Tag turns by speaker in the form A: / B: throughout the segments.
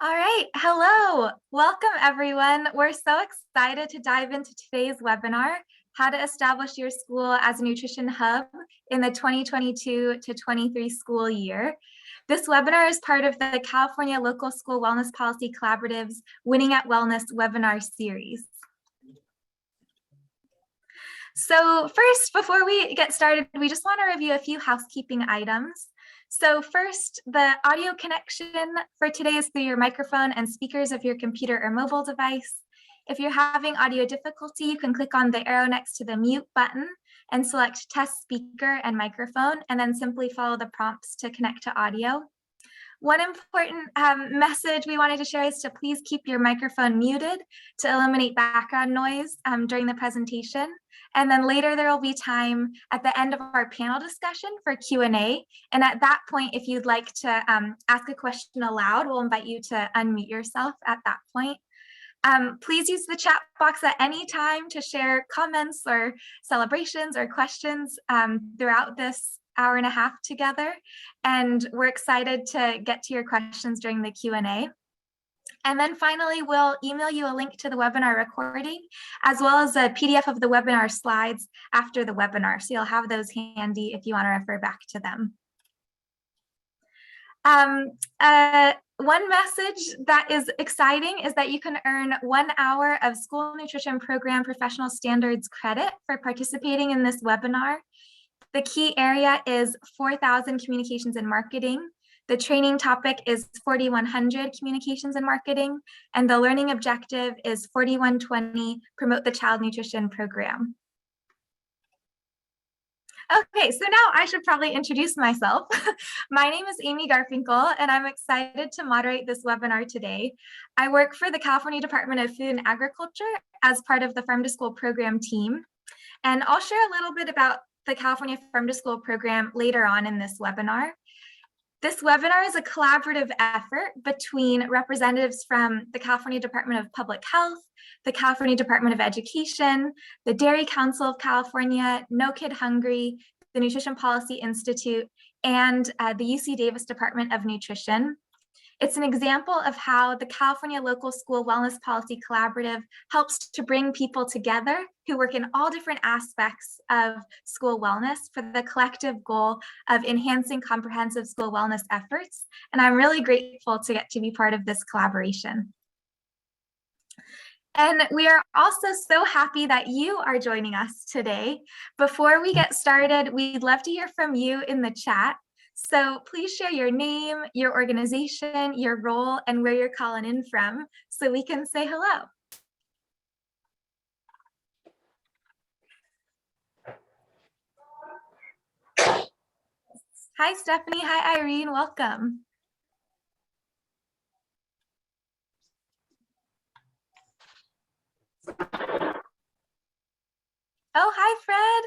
A: All right, hello. Welcome everyone. We're so excited to dive into today's webinar, How to Establish Your School as a Nutrition Hub in the 2022 to 23 school year. This webinar is part of the California Local School Wellness Policy Collaborative's Winning at Wellness webinar series. So first, before we get started, we just want to review a few housekeeping items. So first, the audio connection for today is through your microphone and speakers of your computer or mobile device. If you're having audio difficulty, you can click on the arrow next to the mute button and select test speaker and microphone, and then simply follow the prompts to connect to audio. One important message we wanted to share is to please keep your microphone muted to eliminate background noise during the presentation. And then later there will be time at the end of our panel discussion for Q&A. And at that point, if you'd like to ask a question aloud, we'll invite you to unmute yourself at that point. Please use the chat box at any time to share comments or celebrations or questions throughout this hour and a half together. And we're excited to get to your questions during the Q&A. And then finally, we'll email you a link to the webinar recording, as well as a PDF of the webinar slides after the webinar. So you'll have those handy if you want to refer back to them. One message that is exciting is that you can earn 1 hour of school nutrition program professional standards credit for participating in this webinar. The key area is 4,000 communications and marketing. The training topic is 4,100 communications and marketing, and the learning objective is 4,120 promote the child nutrition program. Okay, so now I should probably introduce myself. My name is Amy Garfinkel, and I'm excited to moderate this webinar today. I work for the California Department of Food and Agriculture as part of the Farm to School program team. And I'll share a little bit about the California Farm to School program later on in this webinar. This webinar is a collaborative effort between representatives from the California Department of Public Health, the California Department of Education, the Dairy Council of California, No Kid Hungry, the Nutrition Policy Institute, and the UC Davis Department of Nutrition. It's an example of how the California Local School Wellness Policy Collaborative helps to bring people together who work in all different aspects of school wellness for the collective goal of enhancing comprehensive school wellness efforts. And I'm really grateful to get to be part of this collaboration. And we are also so happy that you are joining us today. Before we get started, we'd love to hear from you in the chat. So please share your name, your organization, your role, and where you're calling in from so we can say hello. Hi, Stephanie. Hi, Irene. Welcome. Oh, hi, Fred.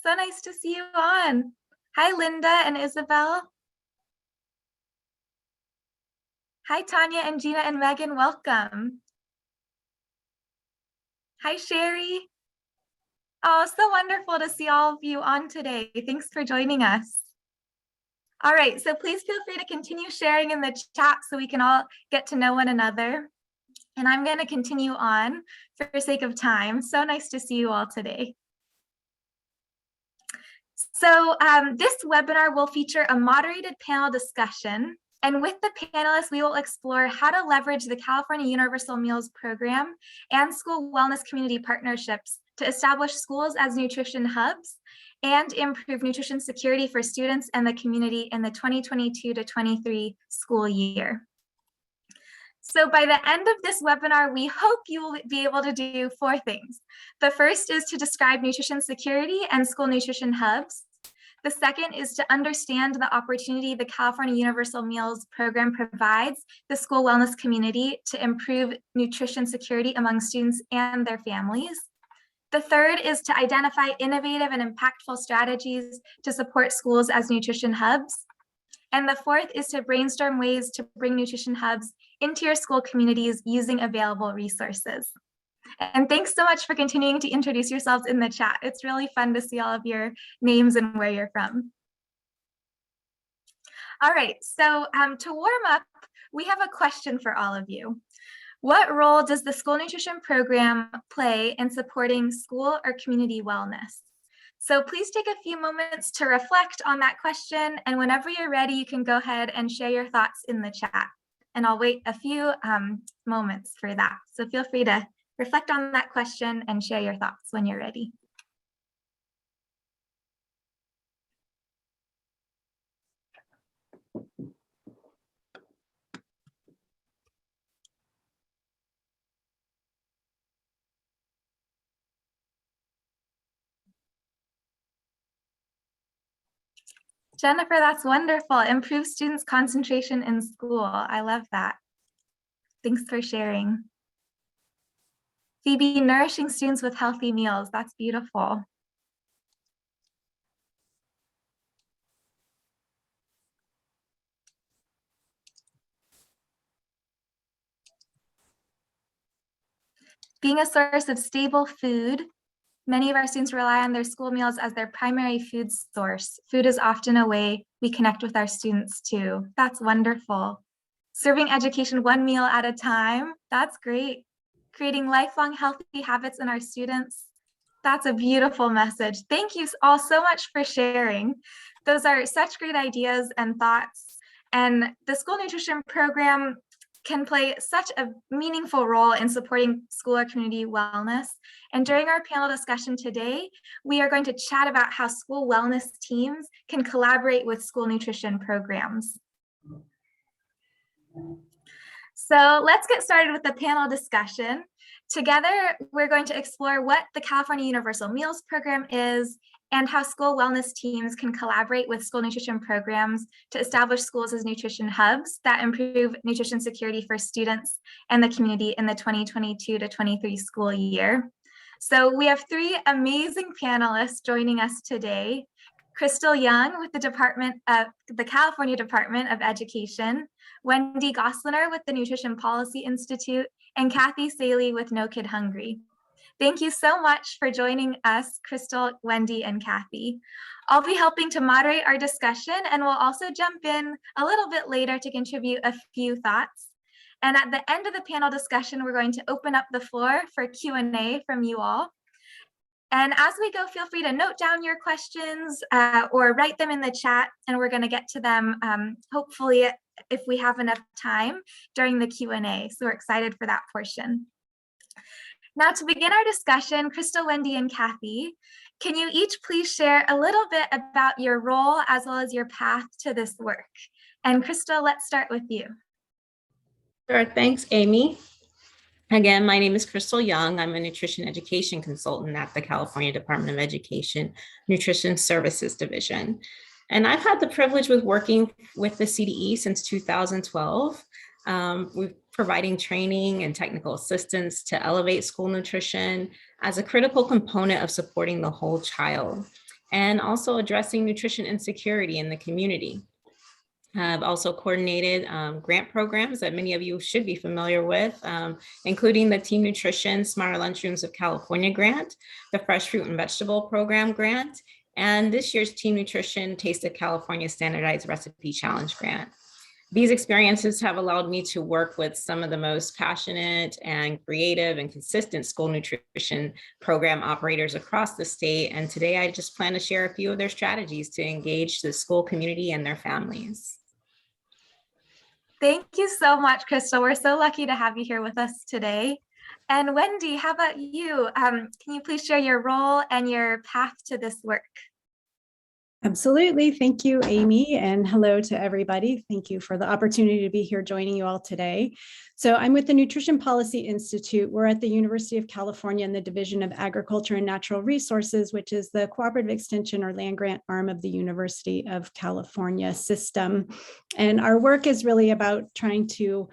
A: So nice to see you on. Hi, Linda and Isabel. Hi, Tanya and Gina and Megan, welcome. Hi, Sherry. Oh, so wonderful to see all of you on today. Thanks for joining us. All right, so please feel free to continue sharing in the chat so we can all get to know one another. And I'm going to continue on for sake of time. So nice to see you all today. So this webinar will feature a moderated panel discussion. And with the panelists, we will explore how to leverage the California Universal Meals Program and school wellness community partnerships to establish schools as nutrition hubs and improve nutrition security for students and the community in the 2022 to 23 school year. So by the end of this webinar, we hope you will be able to do 4 things. The first is to describe nutrition security and school nutrition hubs. The second is to understand the opportunity the California Universal Meals Program provides the school wellness community to improve nutrition security among students and their families. The third is to identify innovative and impactful strategies to support schools as nutrition hubs. And the fourth is to brainstorm ways to bring nutrition hubs into your school communities using available resources. And thanks so much for continuing to introduce yourselves in the chat. It's really fun to see all of your names and where you're from. All right, so to warm up, we have a question for all of you. What role does the school nutrition program play in supporting school or community wellness? So please take a few moments to reflect on that question, and whenever you're ready, you can go ahead and share your thoughts in the chat. And I'll wait a few moments for that. So feel free to reflect on that question and share your thoughts when you're ready. Jennifer, that's wonderful. Improve students' concentration in school. I love that. Thanks for sharing. Phoebe, nourishing students with healthy meals. That's beautiful. Being a source of stable food. Many of our students rely on their school meals as their primary food source. Food is often a way we connect with our students too. That's wonderful. Serving education one meal at a time. That's great. Creating lifelong healthy habits in our students. That's a beautiful message. Thank you all so much for sharing. Those are such great ideas and thoughts. And the school nutrition program can play such a meaningful role in supporting school or community wellness. And during our panel discussion today, we are going to chat about how school wellness teams can collaborate with school nutrition programs. So let's get started with the panel discussion. Together, we're going to explore what the California Universal Meals Program is and how school wellness teams can collaborate with school nutrition programs to establish schools as nutrition hubs that improve nutrition security for students and the community in the 2022 to 23 school year. So we have three amazing panelists joining us today. Crystal Young with the California Department of Education, Wendy Gosseliner with the Nutrition Policy Institute, and Kathy Saley with No Kid Hungry. Thank you so much for joining us, Crystal, Wendy, and Kathy. I'll be helping to moderate our discussion, and we'll also jump in a little bit later to contribute a few thoughts. And at the end of the panel discussion, we're going to open up the floor for Q&A from you all. And as we go, feel free to note down your questions or write them in the chat, and we're going to get to them hopefully if we have enough time during the Q&A. So we're excited for that portion. Now to begin our discussion, Crystal, Wendy, and Kathy, can you each please share a little bit about your role as well as your path to this work? And Crystal, let's start with you.
B: Sure, thanks, Amy. Again, my name is Crystal Young. I'm a nutrition education consultant at the California Department of Education Nutrition Services Division. And I've had the privilege with working with the CDE since 2012. We're providing training and technical assistance to elevate school nutrition as a critical component of supporting the whole child and also addressing nutrition insecurity in the community. I've also coordinated grant programs that many of you should be familiar with, including the Team Nutrition Smarter Lunchrooms of California grant, the Fresh Fruit and Vegetable Program grant, and this year's Team Nutrition Taste of California Standardized Recipe Challenge grant. These experiences have allowed me to work with some of the most passionate and creative and consistent school nutrition program operators across the state. And today I just plan to share a few of their strategies to engage the school community and their families.
A: Thank you so much, Crystal. We're so lucky to have you here with us today. And Wendy, how about you? Can you please share your role and your path to this work?
C: Absolutely. Thank you, Amy, and hello to everybody. Thank you for the opportunity to be here joining you all today. So I'm with the Nutrition Policy Institute. We're at the University of California in the Division of Agriculture and Natural Resources, which is the cooperative extension or land grant arm of the University of California system. And our work is really about trying to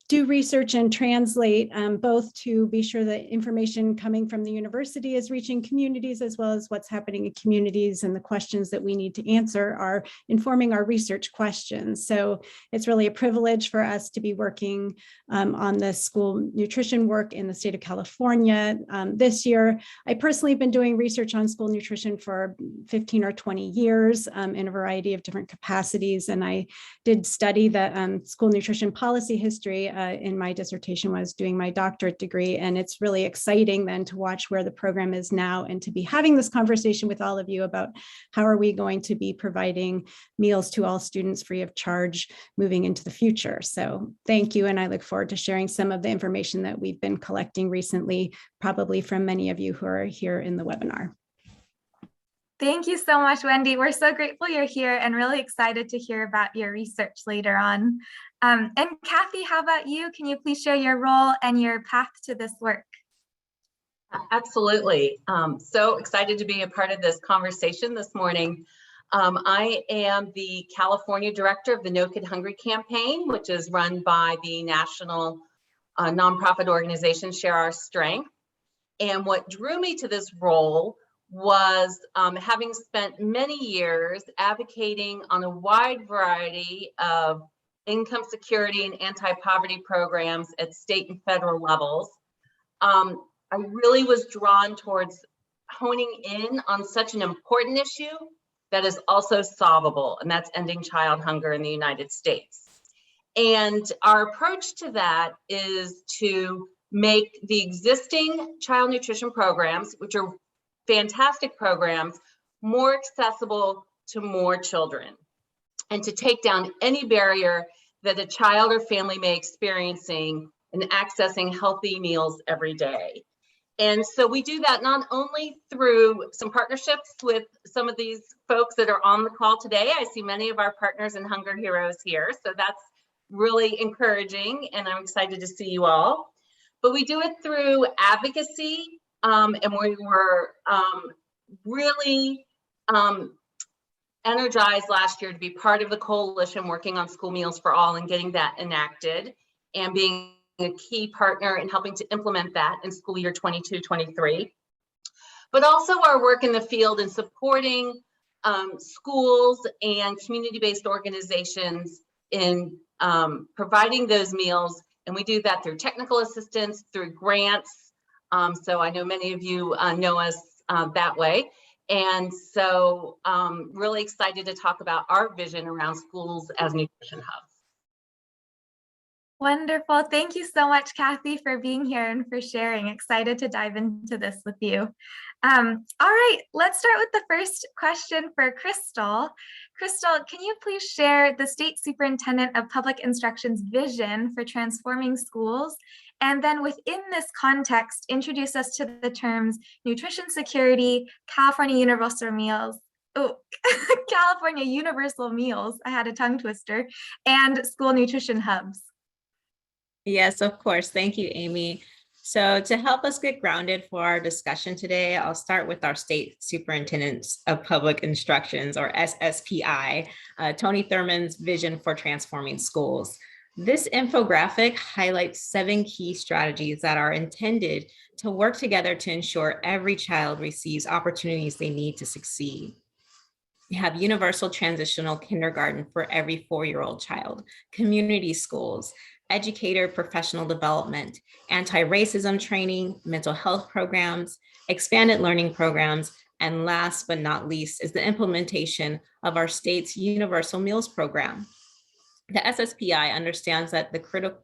C: do research and translate both to be sure that information coming from the university is reaching communities, as well as what's happening in communities, and the questions that we need to answer are informing our research questions. So it's really a privilege for us to be working on the school nutrition work in the state of California. This year, I personally have been doing research on school nutrition for 15 or 20 years in a variety of different capacities. And I did study the school nutrition policy history in my dissertation when I was doing my doctorate degree. And it's really exciting then to watch where the program is now and to be having this conversation with all of you about how are we going to be providing meals to all students free of charge moving into the future. So thank you. And I look forward to sharing some of the information that we've been collecting recently, probably from many of you who are here in the webinar.
A: Thank you so much, Wendy. We're so grateful you're here and really excited to hear about your research later on. And Kathy, how about you? Can you please share your role and your path to this work?
D: Absolutely. So excited to be a part of this conversation this morning. I am the California director of the No Kid Hungry campaign, which is run by the national nonprofit organization Share Our Strength. And what drew me to this role was having spent many years advocating on a wide variety of income security and anti-poverty programs at state and federal levels. I really was drawn towards honing in on such an important issue that is also solvable, and that's ending child hunger in the United States. And our approach to that is to make the existing child nutrition programs, which are fantastic programs, more accessible to more children, and to take down any barrier that a child or family may experiencing in accessing healthy meals every day. And so we do that not only through some partnerships with some of these folks that are on the call today. I see many of our partners and Hunger Heroes here, so that's really encouraging, and I'm excited to see you all. But we do it through advocacy, and we were really energized last year to be part of the coalition working on school meals for all and getting that enacted, and being a key partner in helping to implement that in school year 22-23. But also our work in the field in supporting schools and community-based organizations in providing those meals. And we do that through technical assistance, through grants. So I know many of you know us that way. And so really excited to talk about our vision around schools as nutrition hubs.
A: Wonderful. Thank you so much, Kathy, for being here and for sharing. Excited to dive into this with you. All right, let's start with the first question for Crystal. Crystal, can you please share the State Superintendent of Public Instruction's vision for transforming schools? And then within this context, introduce us to the terms nutrition security, California Universal Meals, California Universal Meals, I had a tongue twister, and school nutrition hubs.
B: Yes, of course. Thank you, Amy. So to help us get grounded for our discussion today, I'll start with our State Superintendents of Public Instructions, or SSPI, Tony Thurman's vision for transforming schools. This infographic highlights 7 key strategies that are intended to work together to ensure every child receives opportunities they need to succeed. We have universal transitional kindergarten for every 4-year-old child, community schools, educator professional development, anti-racism training, mental health programs, expanded learning programs, and last but not least is the implementation of our state's Universal Meals Program. The SSPI understands that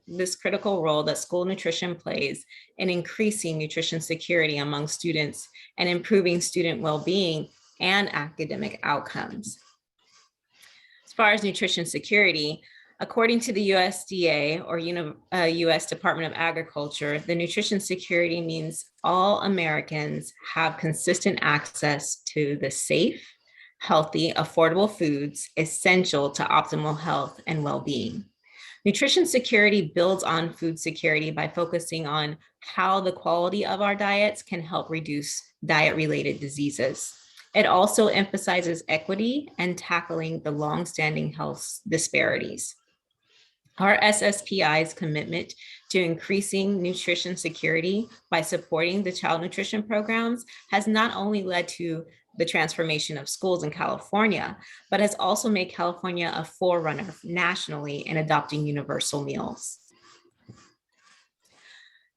B: this critical role that school nutrition plays in increasing nutrition security among students and improving student well-being and academic outcomes. As far as nutrition security, according to the USDA, or US Department of Agriculture, the nutrition security means all Americans have consistent access to the safe, healthy, affordable foods essential to optimal health and well-being. Nutrition security builds on food security by focusing on how the quality of our diets can help reduce diet-related diseases. It also emphasizes equity and tackling the longstanding health disparities. Our SSPI's commitment to increasing nutrition security by supporting the child nutrition programs has not only led to the transformation of schools in California, but has also made California a forerunner nationally in adopting universal meals.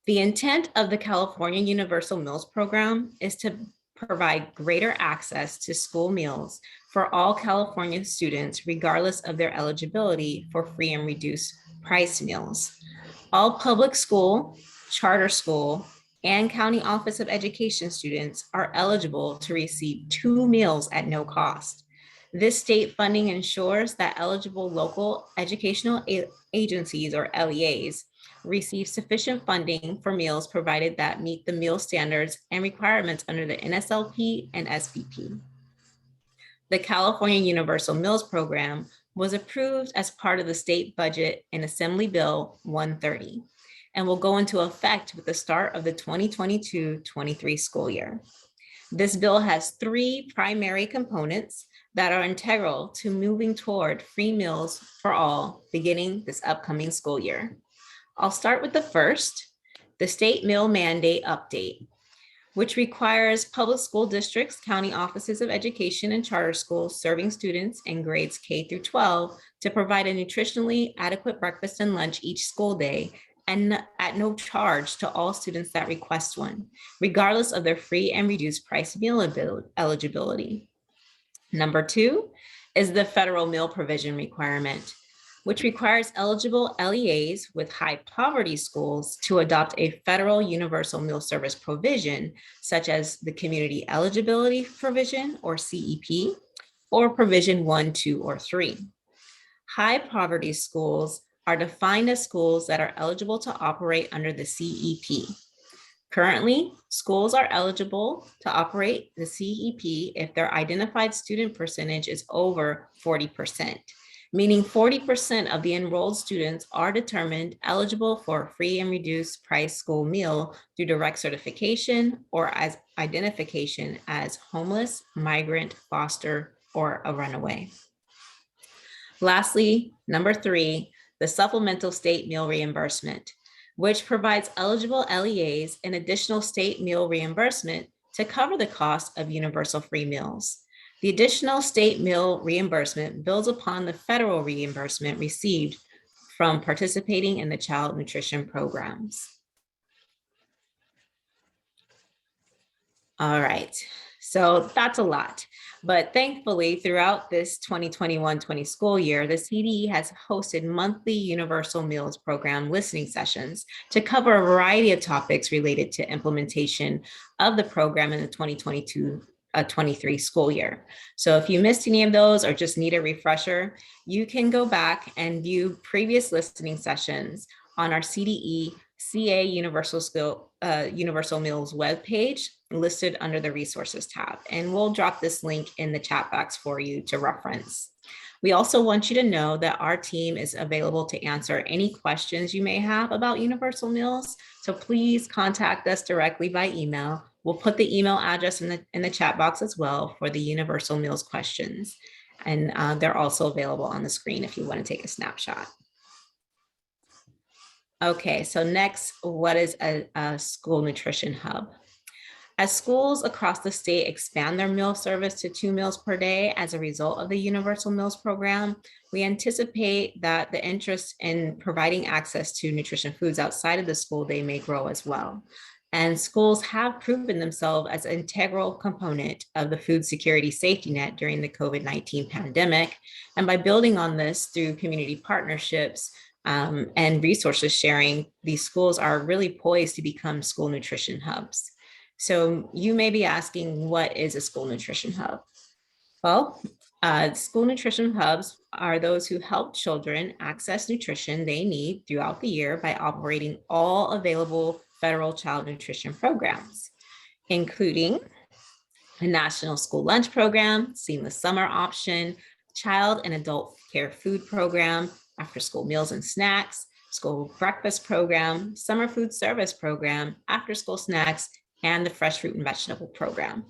B: The intent of the California Universal Meals Program is to provide greater access to school meals for all California students, regardless of their eligibility for free and reduced price meals. All public school, charter school, and County Office of Education students are eligible to receive 2 meals at no cost. This state funding ensures that eligible local educational agencies, or LEAs, receive sufficient funding for meals provided that meet the meal standards and requirements under the NSLP and SVP. The California Universal Meals Program was approved as part of the state budget in Assembly Bill 130 and will go into effect with the start of the 2022-23 school year. This bill has 3 primary components that are integral to moving toward free meals for all beginning this upcoming school year. I'll start with the first, the state meal mandate update, which requires public school districts, county offices of education, and charter schools serving students in grades K through 12 to provide a nutritionally adequate breakfast and lunch each school day and at no charge to all students that request one, regardless of their free and reduced price meal eligibility. Number 2 is the federal meal provision requirement, which requires eligible LEAs with high poverty schools to adopt a federal universal meal service provision, such as the Community Eligibility Provision, or CEP, or Provision 1, 2, or 3. High poverty schools are defined as schools that are eligible to operate under the CEP. Currently, schools are eligible to operate the CEP if their identified student percentage is over 40%. Meaning 40% of the enrolled students are determined eligible for a free and reduced price school meal through direct certification or as identification as homeless, migrant, foster, or a runaway. Lastly, number 3, the supplemental state meal reimbursement, which provides eligible LEAs an additional state meal reimbursement to cover the cost of universal free meals. The additional state meal reimbursement builds upon the federal reimbursement received from participating in the child nutrition programs. All right, so that's a lot. But thankfully, throughout this 2021-20 school year, the CDE has hosted monthly Universal Meals Program listening sessions to cover a variety of topics related to implementation of the program in the 2022-23 school year. So if you missed any of those or just need a refresher, you can go back and view previous listening sessions on our CDE CA Universal Meals webpage listed under the resources tab. And we'll drop this link in the chat box for you to reference. We also want you to know that our team is available to answer any questions you may have about universal meals. So please contact us directly by email. We'll put the email address in the chat box as well for the universal meals questions. And they're also available on the screen if you want to take a snapshot. Okay, so next, what is a school nutrition hub? As schools across the state expand their meal service to 2 meals per day as a result of the Universal Meals Program, we anticipate that the interest in providing access to nutrition foods outside of the school day may grow as well. And schools have proven themselves as an integral component of the food security safety net during the COVID-19 pandemic. And by building on this through community partnerships and resources sharing, these schools are really poised to become school nutrition hubs. So you may be asking, what is a school nutrition hub? Well, school nutrition hubs are those who help children access nutrition they need throughout the year by operating all available federal child nutrition programs, including a national school lunch program, seamless summer option, child and adult care food program, after school meals and snacks, school breakfast program, summer food service program, after school snacks, and the fresh fruit and vegetable program.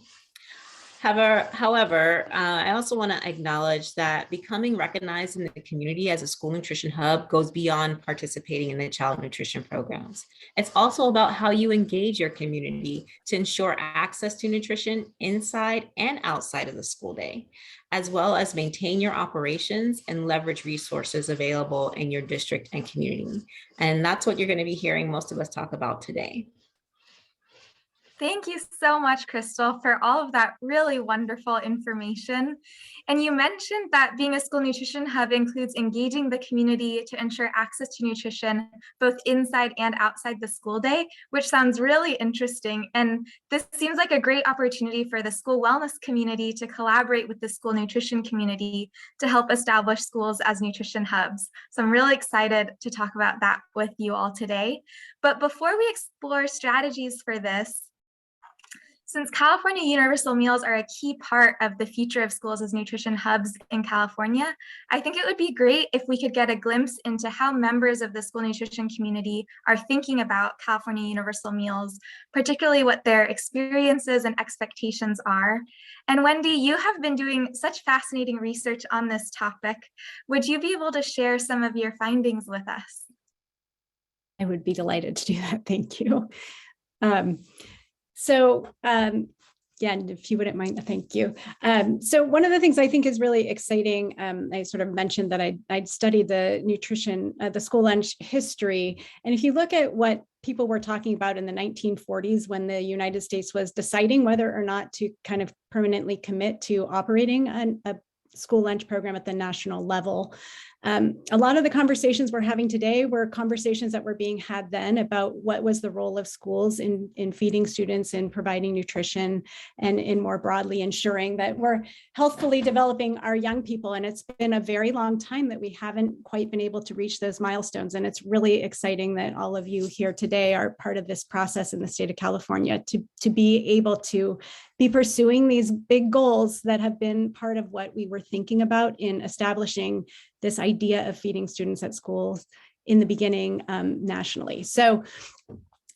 B: However, I also want to acknowledge that becoming recognized in the community as a school nutrition hub goes beyond participating in the child nutrition programs. It's also about how you engage your community to ensure access to nutrition inside and outside of the school day, as well as maintain your operations and leverage resources available in your district and community. And that's what you're going to be hearing most of us talk about today.
A: Thank you so much, Crystal, for all of that really wonderful information. And you mentioned that being a school nutrition hub includes engaging the community to ensure access to nutrition both inside and outside the school day, which sounds really interesting. And this seems like a great opportunity for the school wellness community to collaborate with the school nutrition community to help establish schools as nutrition hubs. So I'm really excited to talk about that with you all today. But before we explore strategies for this, since California universal meals are a key part of the future of schools as nutrition hubs in California, I think it would be great if we could get a glimpse into how members of the school nutrition community are thinking about California universal meals, particularly what their experiences and expectations are. And Wendy, you have been doing such fascinating research on this topic. Would you be able to share some of your findings with us?
C: I would be delighted to do that. Thank you. Yeah, and if you wouldn't mind, thank you. So one of the things I think is really exciting, I sort of mentioned that I'd studied the nutrition, the school lunch history. And if you look at what people were talking about in the 1940s when the United States was deciding whether or not to kind of permanently commit to operating a school lunch program at the national level. A lot of the conversations we're having today were conversations that were being had then about what was the role of schools in feeding students and providing nutrition and in more broadly ensuring that we're healthfully developing our young people. And it's been a very long time that we haven't quite been able to reach those milestones. And it's really exciting that all of you here today are part of this process in the state of California to be able to be pursuing these big goals that have been part of what we were thinking about in establishing this idea of feeding students at schools in the beginning nationally. So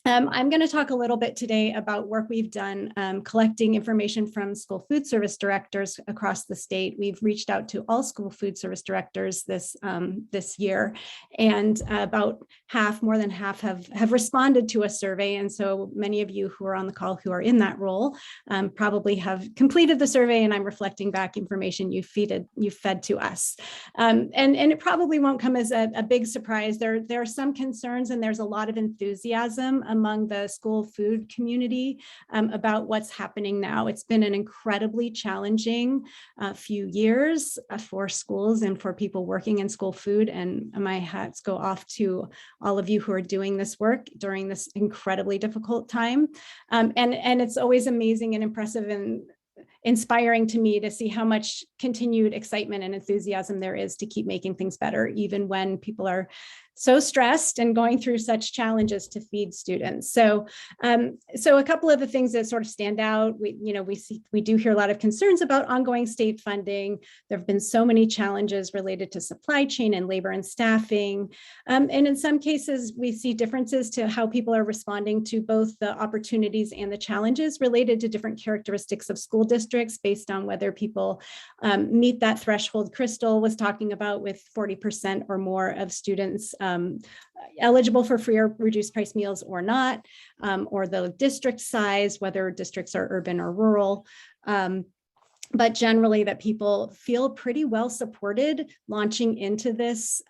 C: I'm going to talk a little bit today about work we've done collecting information from school food service directors across the state. We've reached out to all school food service directors this year, and about half, more than half, have responded to a survey. And so many of you who are on the call who are in that role probably have completed the survey, and I'm reflecting back information you fed to us. And it probably won't come as a big surprise. There are some concerns, and there's a lot of enthusiasm among the school food community about what's happening now. It's been an incredibly challenging few years for schools and for people working in school food. And my hats go off to all of you who are doing this work during this incredibly difficult time. And it's always amazing and impressive and inspiring to me to see how much continued excitement and enthusiasm there is to keep making things better, even when people are so stressed and going through such challenges to feed students. So a couple of the things that sort of stand out, we do hear a lot of concerns about ongoing state funding. There have been so many challenges related to supply chain and labor and staffing. And in some cases, we see differences to how people are responding to both the opportunities and the challenges related to different characteristics of school districts based on whether people meet that threshold Crystal was talking about, with 40% or more of students eligible for free or reduced price meals or not, or the district size, whether districts are urban or rural. But generally that people feel pretty well supported launching into this,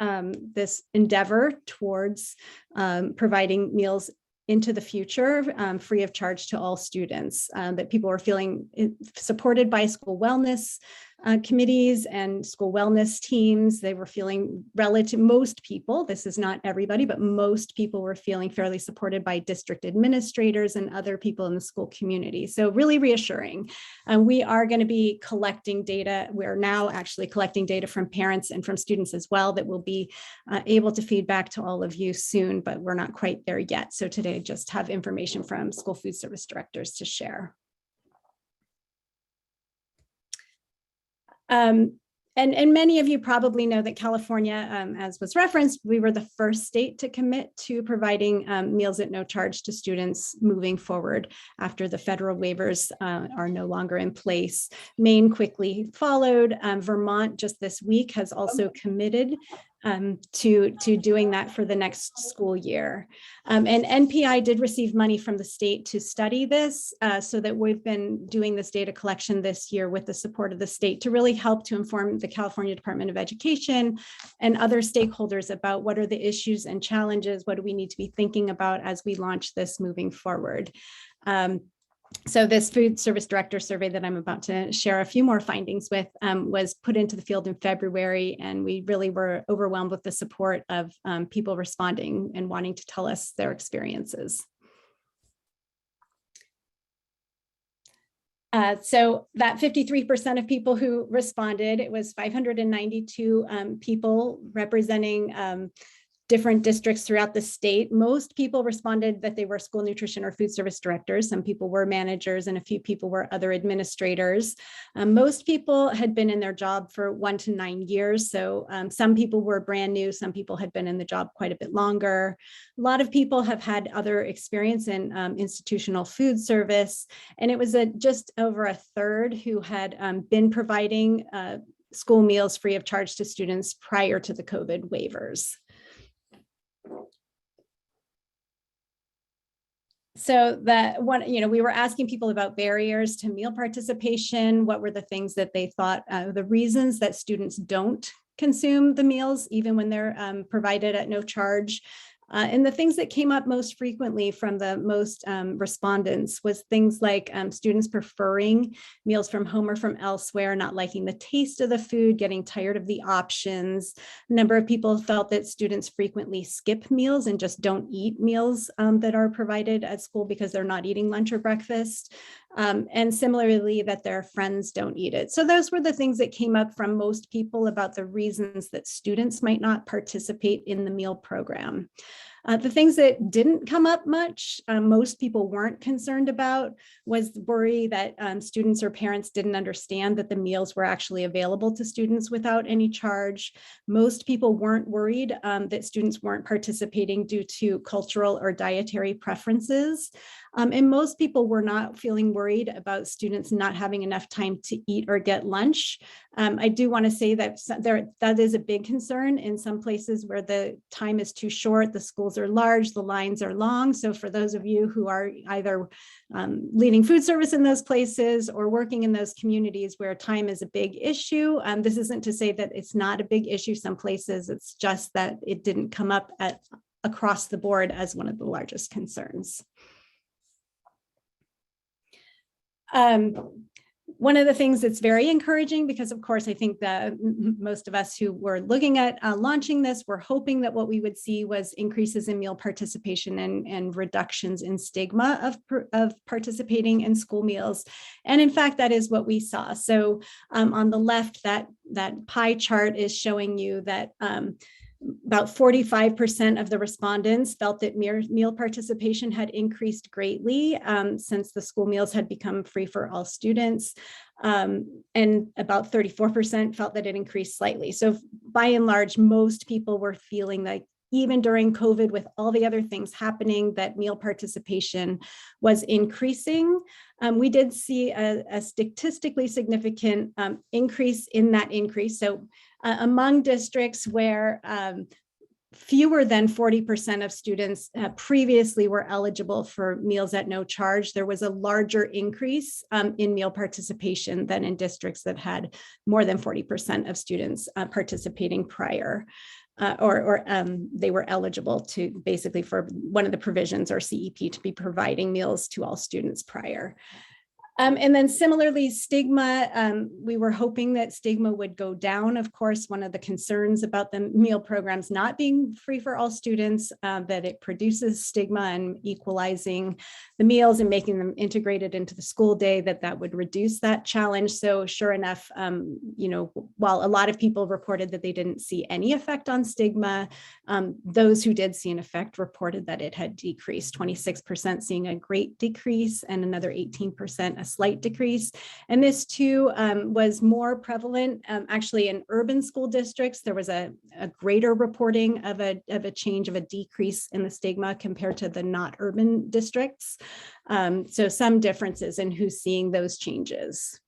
C: this endeavor towards providing meals into the future, free of charge to all students, that people are feeling supported by school wellness committees and school wellness teams. They were feeling most people, this is not everybody, but most people were feeling fairly supported by district administrators and other people in the school community. So really reassuring. We are going to be collecting data. We're now actually collecting data from parents and from students as well that will be able to feed back to all of you soon, but we're not quite there yet. So today I just have information from school food service directors to share. And many of you probably know that California, as was referenced, we were the first state to commit to providing meals at no charge to students moving forward after the federal waivers are no longer in place. Maine quickly followed. Vermont just this week has also committed to doing that for the next school year. And NPI did receive money from the state to study this, so that we've been doing this data collection this year with the support of the state to really help to inform the California Department of Education and other stakeholders about what are the issues and challenges, what do we need to be thinking about as we launch this moving forward. So this food service director survey that I'm about to share a few more findings with was put into the field in February, and we really were overwhelmed with the support of people responding and wanting to tell us their experiences. So that 53% of people who responded, it was 592 people representing different districts throughout the state. Most people responded that they were school nutrition or food service directors. Some people were managers and a few people were other administrators. Most people had been in their job for 1 to 9 years. So some people were brand new. Some people had been in the job quite a bit longer. A lot of people have had other experience in institutional food service. And it was just over a third who had been providing school meals free of charge to students prior to the COVID waivers. So we were asking people about barriers to meal participation. What were the things that they thought, the reasons that students don't consume the meals, even when they're provided at no charge? And the things that came up most frequently from the most respondents was things like students preferring meals from home or from elsewhere, not liking the taste of the food, getting tired of the options. A number of people felt that students frequently skip meals and just don't eat meals that are provided at school because they're not eating lunch or breakfast. And similarly, that their friends don't eat it. So those were the things that came up from most people about the reasons that students might not participate in the meal program. The things that didn't come up much, most people weren't concerned about, was worry that students or parents didn't understand that the meals were actually available to students without any charge. Most people weren't worried that students weren't participating due to cultural or dietary preferences. And most people were not feeling worried about students not having enough time to eat or get lunch. I do want to say that that is a big concern in some places where the time is too short, the schools are large, the lines are long. So for those of you who are either leading food service in those places or working in those communities where time is a big issue, this isn't to say that it's not a big issue some places, it's just that it didn't come up across the board as one of the largest concerns. One of the things that's very encouraging, because of course, I think that most of us who were looking at launching this were hoping that what we would see was increases in meal participation and reductions in stigma of participating in school meals. And in fact, that is what we saw. So on the left, that pie chart is showing you that about 45% of the respondents felt that meal participation had increased greatly since the school meals had become free for all students. And about 34% felt that it increased slightly. So by and large, most people were feeling like even during COVID, with all the other things happening, that meal participation was increasing. We did see a statistically significant increase in that increase. So among districts where fewer than 40% of students previously were eligible for meals at no charge, there was a larger increase in meal participation than in districts that had more than 40% of students participating prior. Or they were eligible to basically for one of the provisions or CEP to be providing meals to all students prior. And then similarly, stigma, we were hoping that stigma would go down. Of course, one of the concerns about the meal programs not being free for all students, that it produces stigma and equalizing the meals and making them integrated into the school day, that would reduce that challenge. So sure enough, while a lot of people reported that they didn't see any effect on stigma, those who did see an effect reported that it had decreased, 26% seeing a great decrease and another 18% a slight decrease. And this too was more prevalent actually in urban school districts. There was a greater reporting of a change, of a decrease in the stigma compared to the not urban districts. So some differences in who's seeing those changes.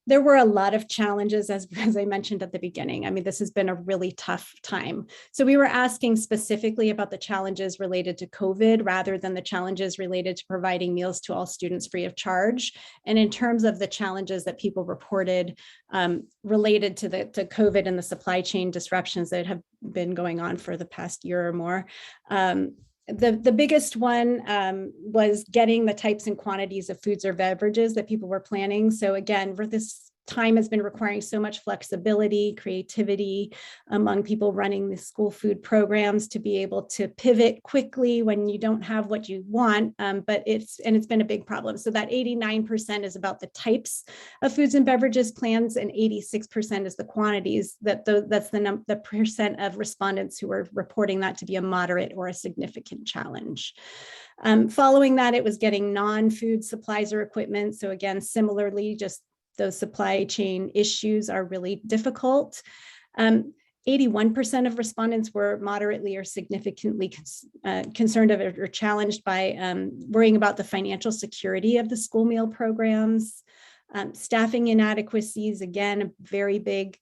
C: There were a lot of challenges, as I mentioned at the beginning. I mean, this has been a really tough time. So we were asking specifically about the challenges related to COVID rather than the challenges related to providing meals to all students free of charge. And in terms of the challenges that people reported related to COVID and the supply chain disruptions that have been going on for the past year or more, the biggest one was getting the types and quantities of foods or beverages that people were planning. So again, for this time has been requiring so much flexibility, creativity among people running the school food programs to be able to pivot quickly when you don't have what you want. But it's been a big problem. So that 89% is about the types of foods and beverages plans, and 86% is the quantities. That's the percent of respondents who are reporting that to be a moderate or a significant challenge. Following that, it was getting non-food supplies or equipment. So again, similarly, just those supply chain issues are really difficult. 81% of respondents were moderately or significantly concerned of or challenged by worrying about the financial security of the school meal programs. Staffing inadequacies, again, a very big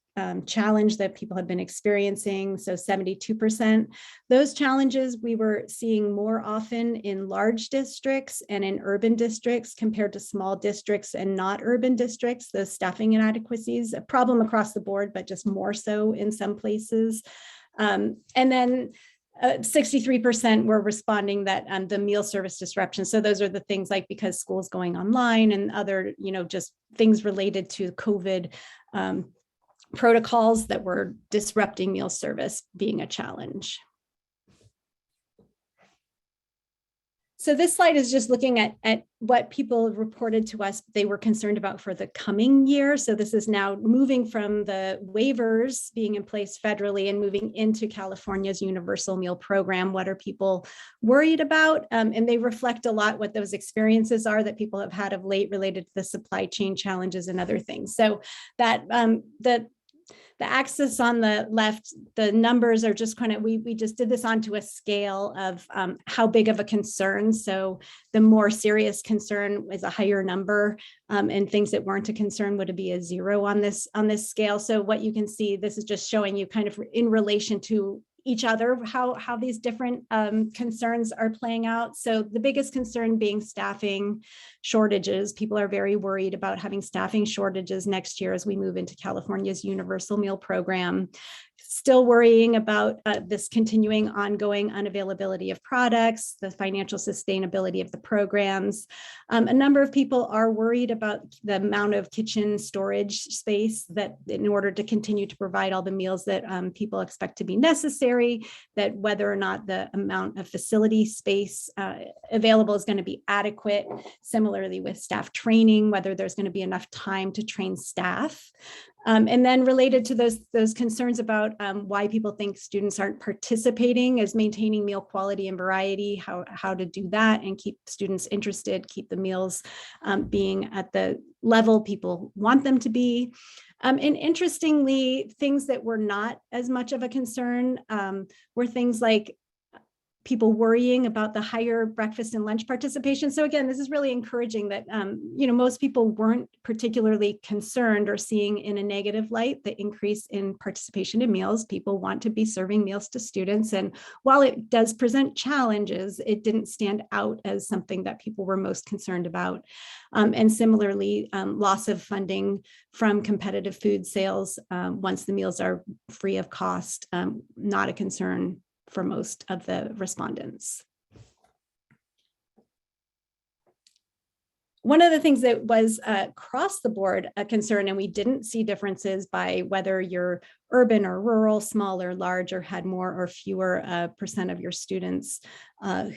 C: challenge that people have been experiencing, so 72%. Those challenges we were seeing more often in large districts and in urban districts compared to small districts and not urban districts. Those staffing inadequacies, a problem across the board, but just more so in some places. And then 63% were responding that the meal service disruptions. So those are the things like because school's going online and other, just things related to COVID protocols that were disrupting meal service being a challenge. So this slide is just looking at what people reported to us they were concerned about for the coming year. So this is now moving from the waivers being in place federally and moving into California's universal meal program. What are people worried about? And they reflect a lot what those experiences are that people have had of late related to the supply chain challenges and other things. So that the axis on the left, the numbers are just kind of, we just did this onto a scale of how big of a concern. So the more serious concern is a higher number, and things that weren't a concern would be a 0 on this scale. So what you can see, this is just showing you kind of in relation to each other, how these different concerns are playing out. So the biggest concern being staffing shortages. People are very worried about having staffing shortages next year as we move into California's universal meal program. Still worrying about this continuing ongoing unavailability of products, the financial sustainability of the programs. A number of people are worried about the amount of kitchen storage space that in order to continue to provide all the meals that people expect to be necessary, that whether or not the amount of facility space available is going to be adequate. Similarly with staff training, whether there's going to be enough time to train staff. And then related to those concerns about why people think students aren't participating is maintaining meal quality and variety, how to do that and keep students interested, keep the meals being at the level people want them to be. And interestingly, things that were not as much of a concern were things like people worrying about the higher breakfast and lunch participation. So again, this is really encouraging that, most people weren't particularly concerned or seeing in a negative light the increase in participation in meals. People want to be serving meals to students. And while it does present challenges, it didn't stand out as something that people were most concerned about. And similarly, loss of funding from competitive food sales once the meals are free of cost, not a concern for most of the respondents. One of the things that was across the board a concern, and we didn't see differences by whether you're urban or rural, small or large, or had more or fewer percent of your students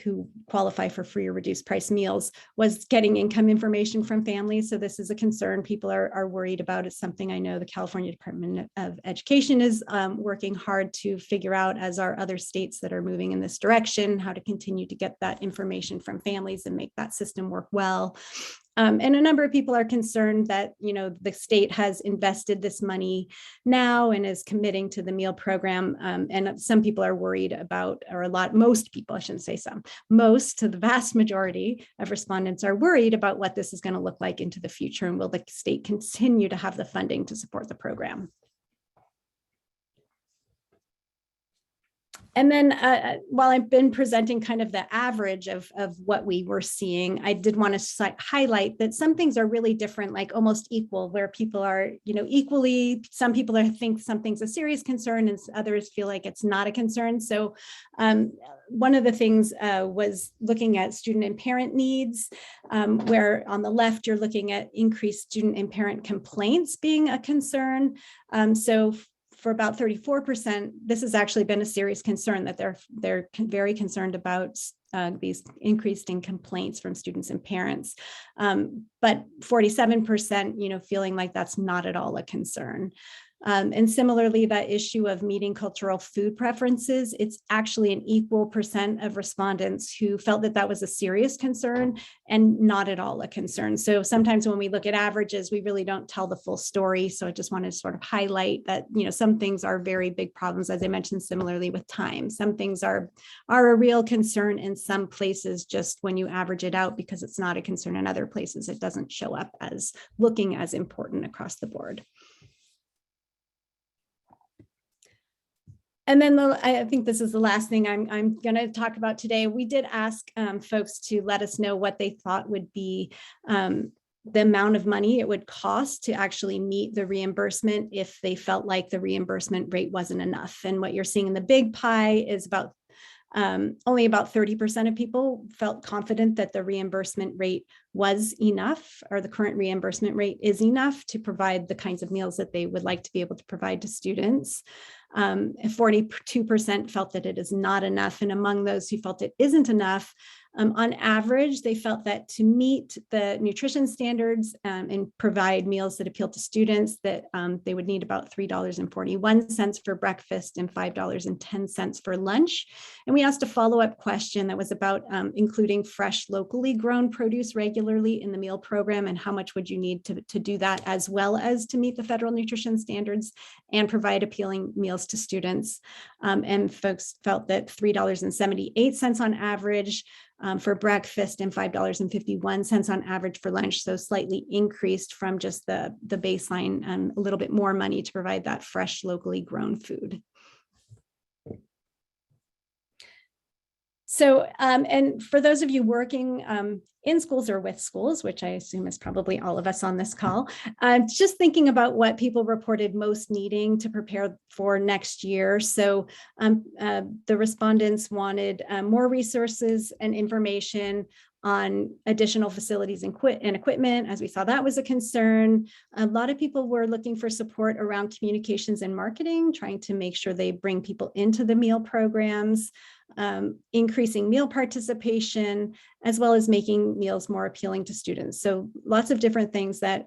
C: who qualify for free or reduced price meals, was getting income information from families. So this is a concern people are worried about. It's something I know the California Department of Education is working hard to figure out, as are other states that are moving in this direction, how to continue to get that information from families and make that system work well. And a number of people are concerned that, the state has invested this money now and is committing to the meal program. And some people are worried about, or most people, I shouldn't say some, the vast majority of respondents are worried about what this is going to look like into the future, and will the state continue to have the funding to support the program. And then while I've been presenting kind of the average of what we were seeing, I did want to highlight that some things are really different, like almost equal, where people are, equally, some people think something's a serious concern and others feel like it's not a concern. So one of the things was looking at student and parent needs, where on the left, you're looking at increased student and parent complaints being a concern. So for about 34%, this has actually been a serious concern, that they're very concerned about these increased in complaints from students and parents. But 47%, feeling like that's not at all a concern. And similarly, that issue of meeting cultural food preferences, it's actually an equal percent of respondents who felt that that was a serious concern and not at all a concern. So sometimes when we look at averages, we really don't tell the full story. So I just wanted to sort of highlight that, some things are very big problems, as I mentioned, similarly with time. Some things are a real concern in some places, just when you average it out, because it's not a concern in other places, it doesn't show up as looking as important across the board. And then I think this is the last thing I'm going to talk about today. We did ask folks to let us know what they thought would be the amount of money it would cost to actually meet the reimbursement if they felt like the reimbursement rate wasn't enough. And what you're seeing in the big pie is about only about 30% of people felt confident that the reimbursement rate was enough, or the current reimbursement rate is enough to provide the kinds of meals that they would like to be able to provide to students. 42% felt that it is not enough. And among those who felt it isn't enough, on average, they felt that to meet the nutrition standards and provide meals that appeal to students, that they would need about $3.41 for breakfast and $5.10 for lunch. And we asked a follow-up question that was about including fresh, locally grown produce regularly in the meal program, and how much would you need to do that, as well as to meet the federal nutrition standards and provide appealing meals to students. And folks felt that $3.78 on average for breakfast and $5.51 on average for lunch. So slightly increased from just the baseline, a little bit more money to provide that fresh, locally grown food. So, and for those of you working in schools or with schools, which I assume is probably all of us on this call, just thinking about what people reported most needing to prepare for next year. So the respondents wanted more resources and information on additional facilities and equipment. As we saw, that was a concern. A lot of people were looking for support around communications and marketing, trying to make sure they bring people into the meal programs, increasing meal participation, as well as making meals more appealing to students. So lots of different things that,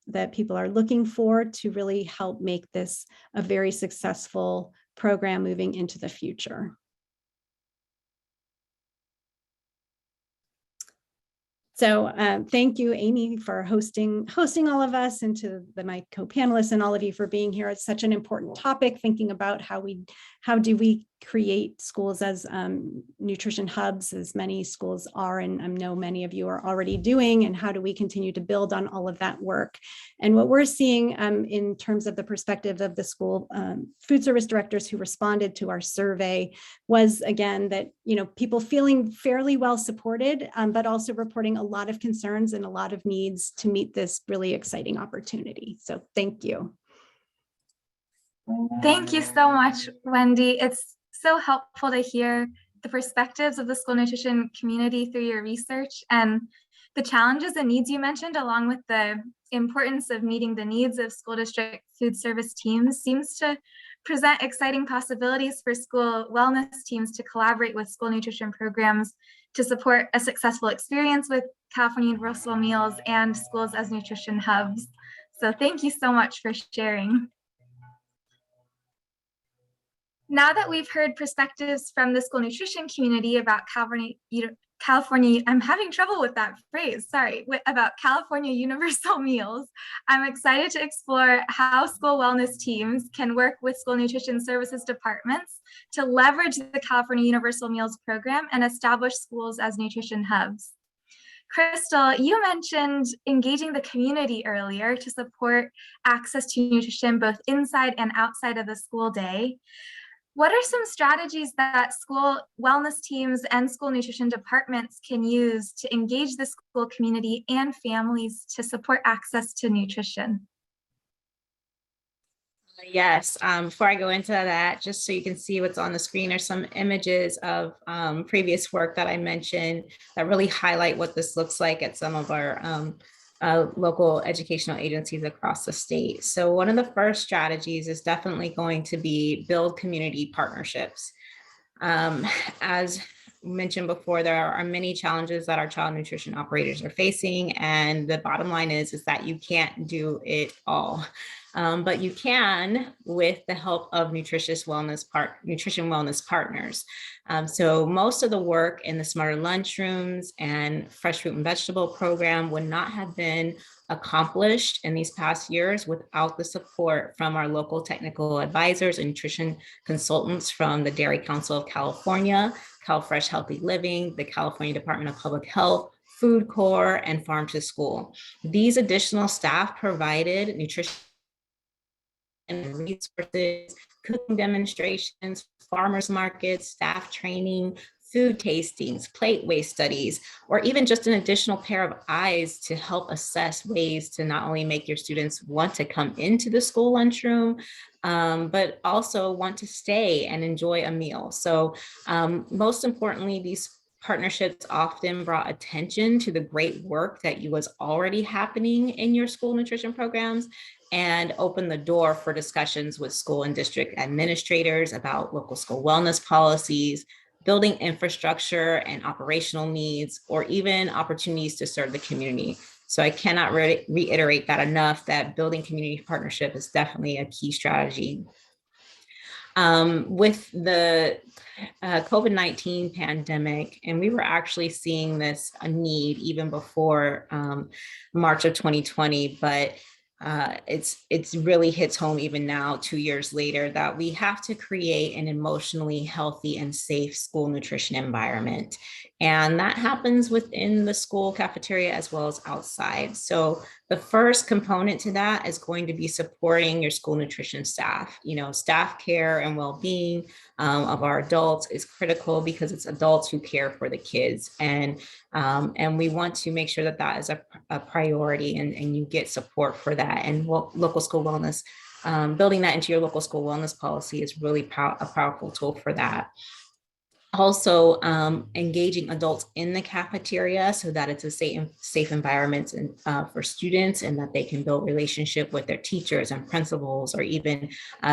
C: that people are looking for to really help make this a very successful program moving into the future. So thank you, Amy, for hosting all of us, and to my co-panelists and all of you for being here. It's such an important topic, thinking about how do we create schools as nutrition hubs, as many schools are, and I know many of you are already doing, and how do we continue to build on all of that work. And what we're seeing in terms of the perspective of the school food service directors who responded to our survey was, again, that people feeling fairly well supported, but also reporting a lot of concerns and a lot of needs to meet this really exciting opportunity. So thank you.
A: Thank you so much, Wendy. It's so helpful to hear the perspectives of the school nutrition community through your research, and the challenges and needs you mentioned, along with the importance of meeting the needs of school district food service teams, seems to present exciting possibilities for school wellness teams to collaborate with school nutrition programs to support a successful experience with California Universal Meals and schools as nutrition hubs. So thank you so much for sharing. Now that we've heard perspectives from the school nutrition community about California, I'm having trouble with that phrase, sorry, about California Universal Meals, I'm excited to explore how school wellness teams can work with school nutrition services departments to leverage the California Universal Meals program and establish schools as nutrition hubs. Crystal, you mentioned engaging the community earlier to support access to nutrition both inside and outside of the school day. What are some strategies that school wellness teams and school nutrition departments can use to engage the school community and families to support access to nutrition?
B: Yes, before I go into that, just so you can see what's on the screen are some images of previous work that I mentioned that really highlight what this looks like at some of our local educational agencies across the state. So one of the first strategies is definitely going to be build community partnerships. As mentioned before, there are many challenges that our child nutrition operators are facing, and the bottom line is that you can't do it all. But you can with the help of nutrition wellness partners. So most of the work in the Smarter Lunchrooms and Fresh Fruit and Vegetable program would not have been accomplished in these past years without the support from our local technical advisors and nutrition consultants from the Dairy Council of California, CalFresh Healthy Living, the California Department of Public Health, Food Corps, and Farm to School. These additional staff provided nutrition and resources, cooking demonstrations, farmers markets, staff training, food tastings, plate waste studies, or even just an additional pair of eyes to help assess ways to not only make your students want to come into the school lunchroom, but also want to stay and enjoy a meal. So most importantly, these partnerships often brought attention to the great work that was already happening in your school nutrition programs and opened the door for discussions with school and district administrators about local school wellness policies, building infrastructure and operational needs, or even opportunities to serve the community. So I cannot reiterate that enough, that building community partnership is definitely a key strategy. With the COVID-19 pandemic, and we were actually seeing this a need even before March of 2020, but it's really hits home even now, 2 years later, that we have to create an emotionally healthy and safe school nutrition environment. And that happens within the school cafeteria as well as outside. So the first component to that is going to be supporting your school nutrition staff. You know, staff care and well-being of our adults is critical because it's adults who care for the kids. And we want to make sure that that is a priority and you get support for that. And local school wellness, building that into your local school wellness policy is really a powerful tool for that. Also, engaging adults in the cafeteria so that it's a safe environment for students, and that they can build relationship with their teachers and principals or even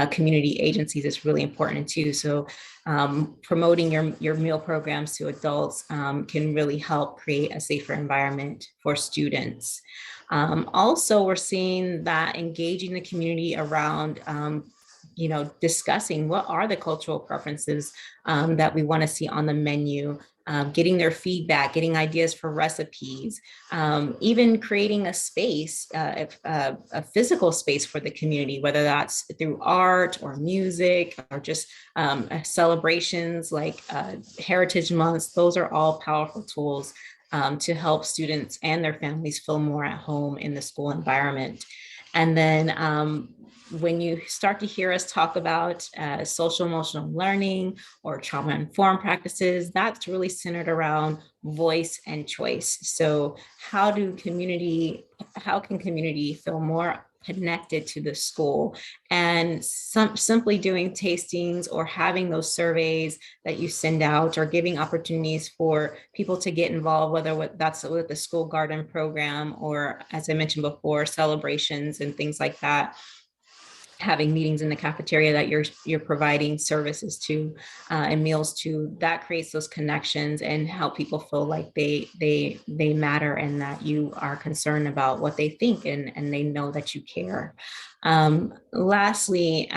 B: community agencies is really important too. So promoting your meal programs to adults can really help create a safer environment for students. Also, we're seeing that engaging the community around discussing what are the cultural preferences that we want to see on the menu, getting their feedback, getting ideas for recipes, even creating a space, a physical space for the community, whether that's through art or music or just celebrations like Heritage Months. Those are all powerful tools to help students and their families feel more at home in the school environment. And then when you start to hear us talk about social emotional learning or trauma-informed practices, that's really centered around voice and choice. So how can community feel more connected to the school? And simply doing tastings or having those surveys that you send out, or giving opportunities for people to get involved, whether that's with the school garden program or, as I mentioned before, celebrations and things like that. having meetings in the cafeteria that you're providing services to and meals to, that creates those connections and help people feel like they matter and that you are concerned about what they think and they know that you care. Lastly,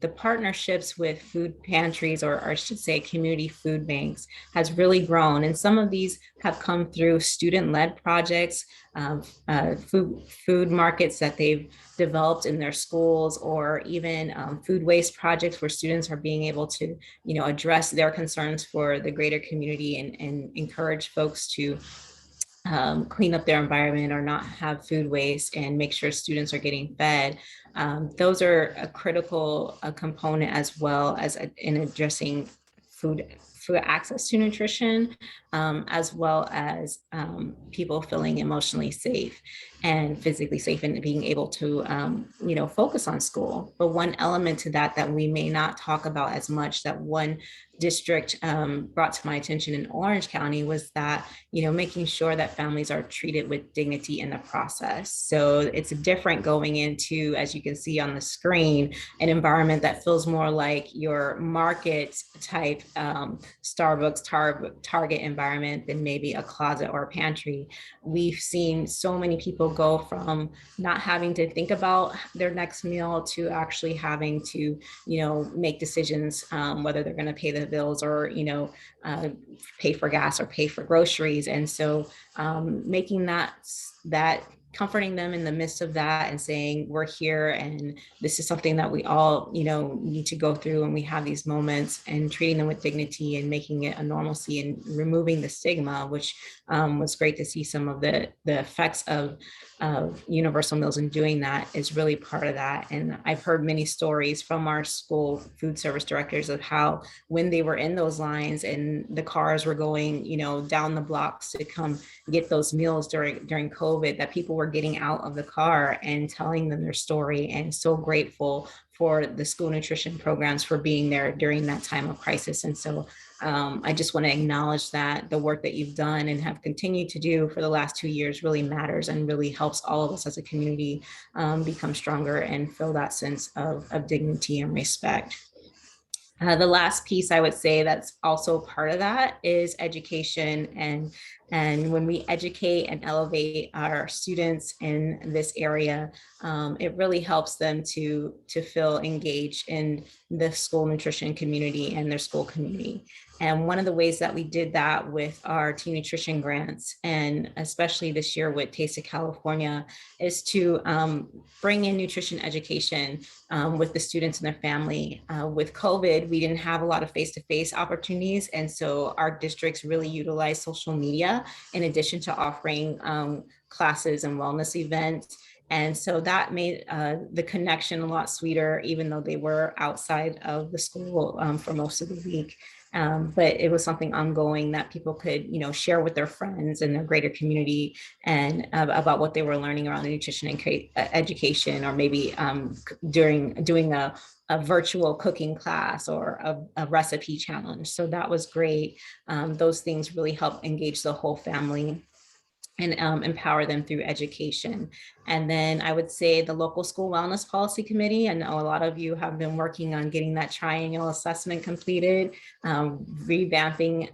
B: the partnerships with food pantries, or I should say community food banks, has really grown. And some of these have come through student-led projects, food markets that they've developed in their schools, or even food waste projects where students are being able to, address their concerns for the greater community and encourage folks to clean up their environment or not have food waste and make sure students are getting fed. Those are a critical component as well as in addressing food access to nutrition, as well as people feeling emotionally safe and physically safe and being able to, focus on school. But one element to that we may not talk about as much, that one district brought to my attention in Orange County, was that, making sure that families are treated with dignity in the process. So it's different going into, as you can see on the screen, an environment that feels more like your market type Starbucks, Target environment than maybe a closet or a pantry. We've seen so many people go from not having to think about their next meal to actually having to, make decisions whether they're going to pay the bills or, pay for gas or pay for groceries. And so making that comforting them in the midst of that and saying, we're here and this is something that we all, need to go through, and we have these moments, and treating them with dignity and making it a normalcy and removing the stigma, which was great to see some of the effects of universal meals, and doing that is really part of that. And I've heard many stories from our school food service directors of how when they were in those lines and the cars were going, down the blocks to come get those meals during COVID, that people were getting out of the car and telling them their story, and so grateful for the school nutrition programs for being there during that time of crisis. And so I just want to acknowledge that the work that you've done and have continued to do for the last 2 years really matters and really helps all of us as a community become stronger and feel that sense of dignity and respect. The last piece I would say that's also part of that is education. And when we educate and elevate our students in this area, it really helps them to feel engaged in the school nutrition community and their school community. And one of the ways that we did that with our teen nutrition grants, and especially this year with Taste of California, is to bring in nutrition education with the students and their family. With COVID, we didn't have a lot of face-to-face opportunities. And so our districts really utilized social media in addition to offering classes and wellness events. And so that made the connection a lot sweeter, even though they were outside of the school for most of the week. But it was something ongoing that people could, share with their friends and their greater community, and about what they were learning around the nutrition and education, or maybe doing a virtual cooking class or a recipe challenge. So that was great. Those things really help engage the whole family and empower them through education. And then I would say the local school wellness policy committee, I know a lot of you have been working on getting that triennial assessment completed, revamping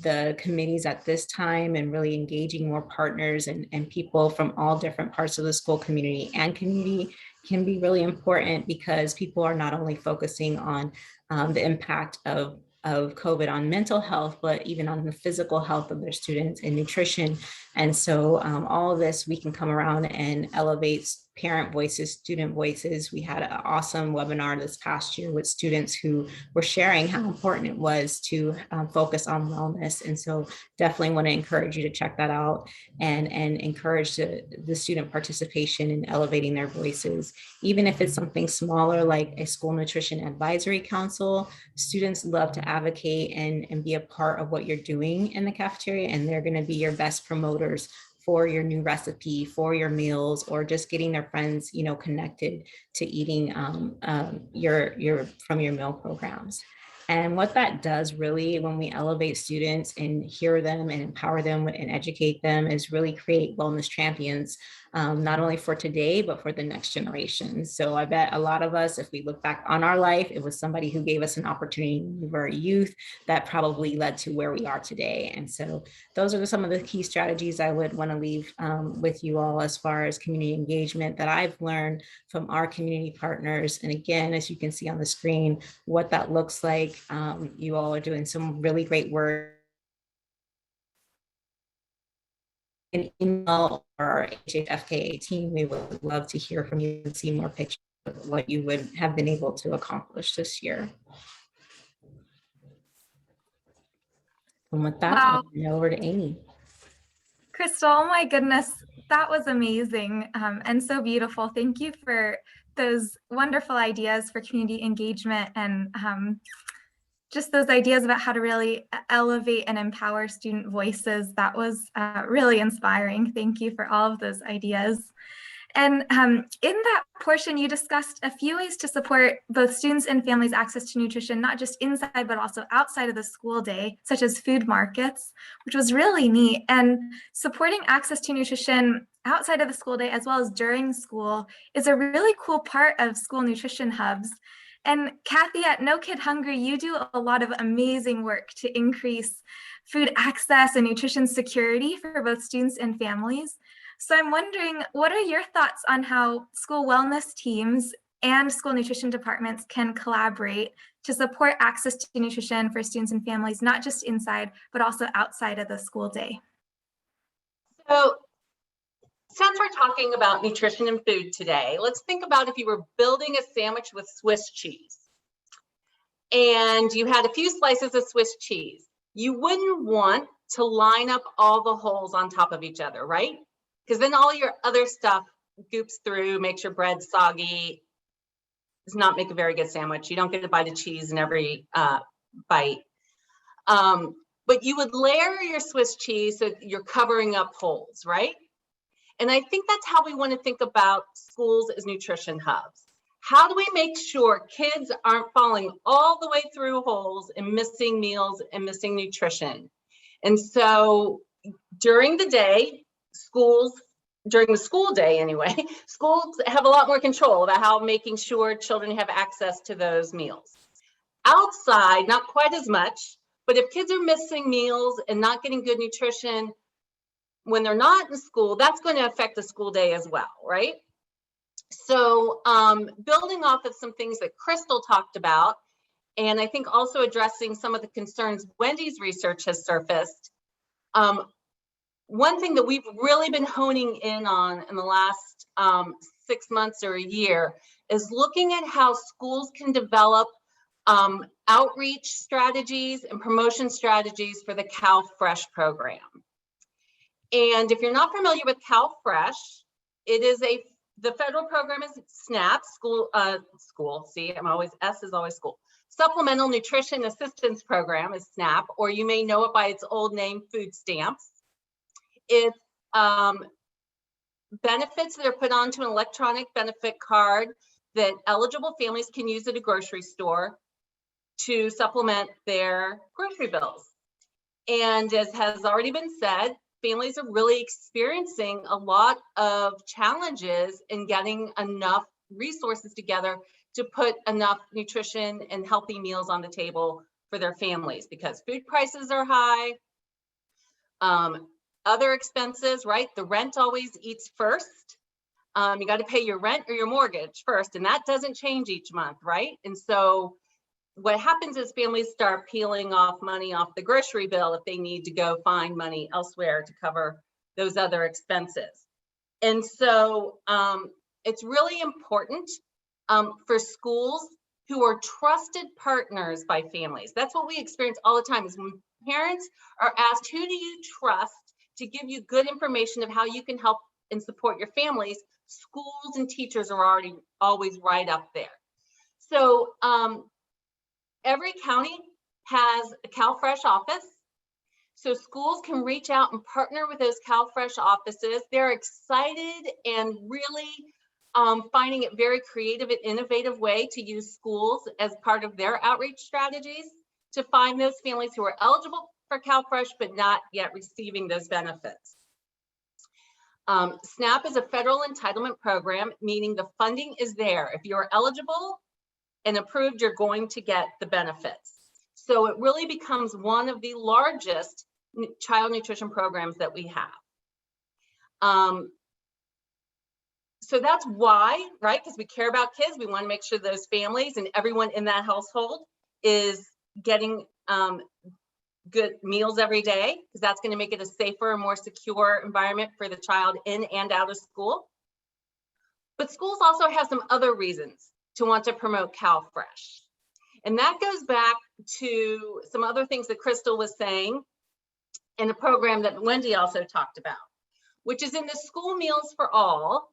B: the committees at this time, and really engaging more partners and people from all different parts of the school community and community can be really important, because people are not only focusing on the impact of COVID on mental health, but even on the physical health of their students and nutrition. And so all of this, we can come around and elevate parent voices, student voices. We had an awesome webinar this past year with students who were sharing how important it was to focus on wellness. And so definitely want to encourage you to check that out and encourage the student participation in elevating their voices. Even if it's something smaller like a school nutrition advisory council, students love to advocate and be a part of what you're doing in the cafeteria, and they're going to be your best promoters for your new recipe, for your meals, or just getting their friends, connected to eating from your meal programs. And what that does really, when we elevate students and hear them and empower them and educate them, is really create wellness champions not only for today, but for the next generation. So I bet a lot of us, if we look back on our life, it was somebody who gave us an opportunity when we were a youth that probably led to where we are today. And so those are some of the key strategies I would want to leave with you all as far as community engagement that I've learned from our community partners. And again, as you can see on the screen, what that looks like. You all are doing some really great work. An email or our HHFKA team, we would love to hear from you and see more pictures of what you would have been able to accomplish this year. And with that,
A: Wow.
B: I'll turn it over to Amy.
A: Crystal, oh my goodness, that was amazing and so beautiful. Thank you for those wonderful ideas for community engagement and just those ideas about how to really elevate and empower student voices. That was really inspiring. Thank you for all of those ideas. And in that portion, you discussed a few ways to support both students and families' access to nutrition, not just inside, but also outside of the school day, such as food markets, which was really neat. And supporting access to nutrition outside of the school day, as well as during school, is a really cool part of school nutrition hubs. And Kathy, at No Kid Hungry, you do a lot of amazing work to increase food access and nutrition security for both students and families. So I'm wondering, what are your thoughts on how school wellness teams and school nutrition departments can collaborate to support access to nutrition for students and families, not just inside, but also outside of the school day?
D: So since we're talking about nutrition and food today, let's think about if you were building a sandwich with Swiss cheese and you had a few slices of Swiss cheese. You wouldn't want to line up all the holes on top of each other, right? Because then all your other stuff goops through, makes your bread soggy, does not make a very good sandwich. You don't get a bite of cheese in every bite. But you would layer your Swiss cheese so you're covering up holes, right? And I think that's how we want to think about schools as nutrition hubs. How do we make sure kids aren't falling all the way through holes and missing meals and missing nutrition? And so during the day, during the school day anyway, schools have a lot more control about how making sure children have access to those meals. Outside, not quite as much, but if kids are missing meals and not getting good nutrition when they're not in school, that's going to affect the school day as well, right? So building off of some things that Crystal talked about, and I think also addressing some of the concerns Wendy's research has surfaced, one thing that we've really been honing in on in the last 6 months or a year is looking at how schools can develop outreach strategies and promotion strategies for the CalFresh program. And if you're not familiar with CalFresh, it is the federal program is SNAP, see, S is always school. Supplemental Nutrition Assistance Program is SNAP, or you may know it by its old name, food stamps. It's benefits that are put onto an electronic benefit card that eligible families can use at a grocery store to supplement their grocery bills. And as has already been said, families are really experiencing a lot of challenges in getting enough resources together to put enough nutrition and healthy meals on the table for their families because food prices are high. Other expenses, right? The rent always eats first. You got to pay your rent or your mortgage first, and that doesn't change each month, right? And so what happens is families start peeling off money off the grocery bill if they need to go find money elsewhere to cover those other expenses. And so it's really important for schools who are trusted partners by families. That's what we experience all the time is when parents are asked, who do you trust to give you good information of how you can help and support your families? Schools and teachers are always right up there. So every county has a CalFresh office. So schools can reach out and partner with those CalFresh offices. They're excited and really finding it very creative and innovative way to use schools as part of their outreach strategies to find those families who are eligible for CalFresh but not yet receiving those benefits. SNAP is a federal entitlement program, meaning the funding is there. If you're eligible and approved, you're going to get the benefits. So it really becomes one of the largest child nutrition programs that we have. So that's why, right? Because we care about kids. We want to make sure those families and everyone in that household is getting good meals every day, because that's going to make it a safer and more secure environment for the child in and out of school. But schools also have some other reasons to want to promote CalFresh. And that goes back to some other things that Crystal was saying in a program that Wendy also talked about, which is in the School Meals for All.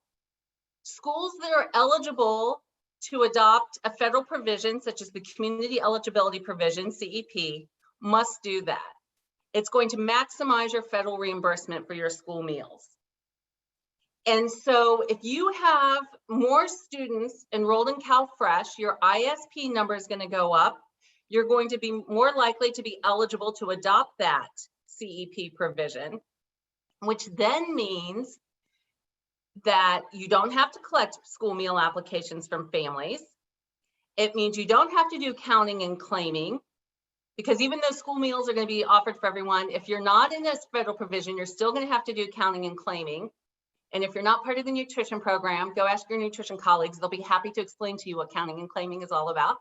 D: Schools that are eligible to adopt a federal provision, such as the Community Eligibility Provision, CEP, must do that. It's going to maximize your federal reimbursement for your school meals. And so if you have more students enrolled in CalFresh, your ISP number is going to go up. You're going to be more likely to be eligible to adopt that CEP provision, which then means that you don't have to collect school meal applications from families. It means you don't have to do counting and claiming, because even though school meals are going to be offered for everyone, if you're not in this federal provision, you're still going to have to do counting and claiming. And if you're not part of the nutrition program, go ask your nutrition colleagues. They'll be happy to explain to you what counting and claiming is all about.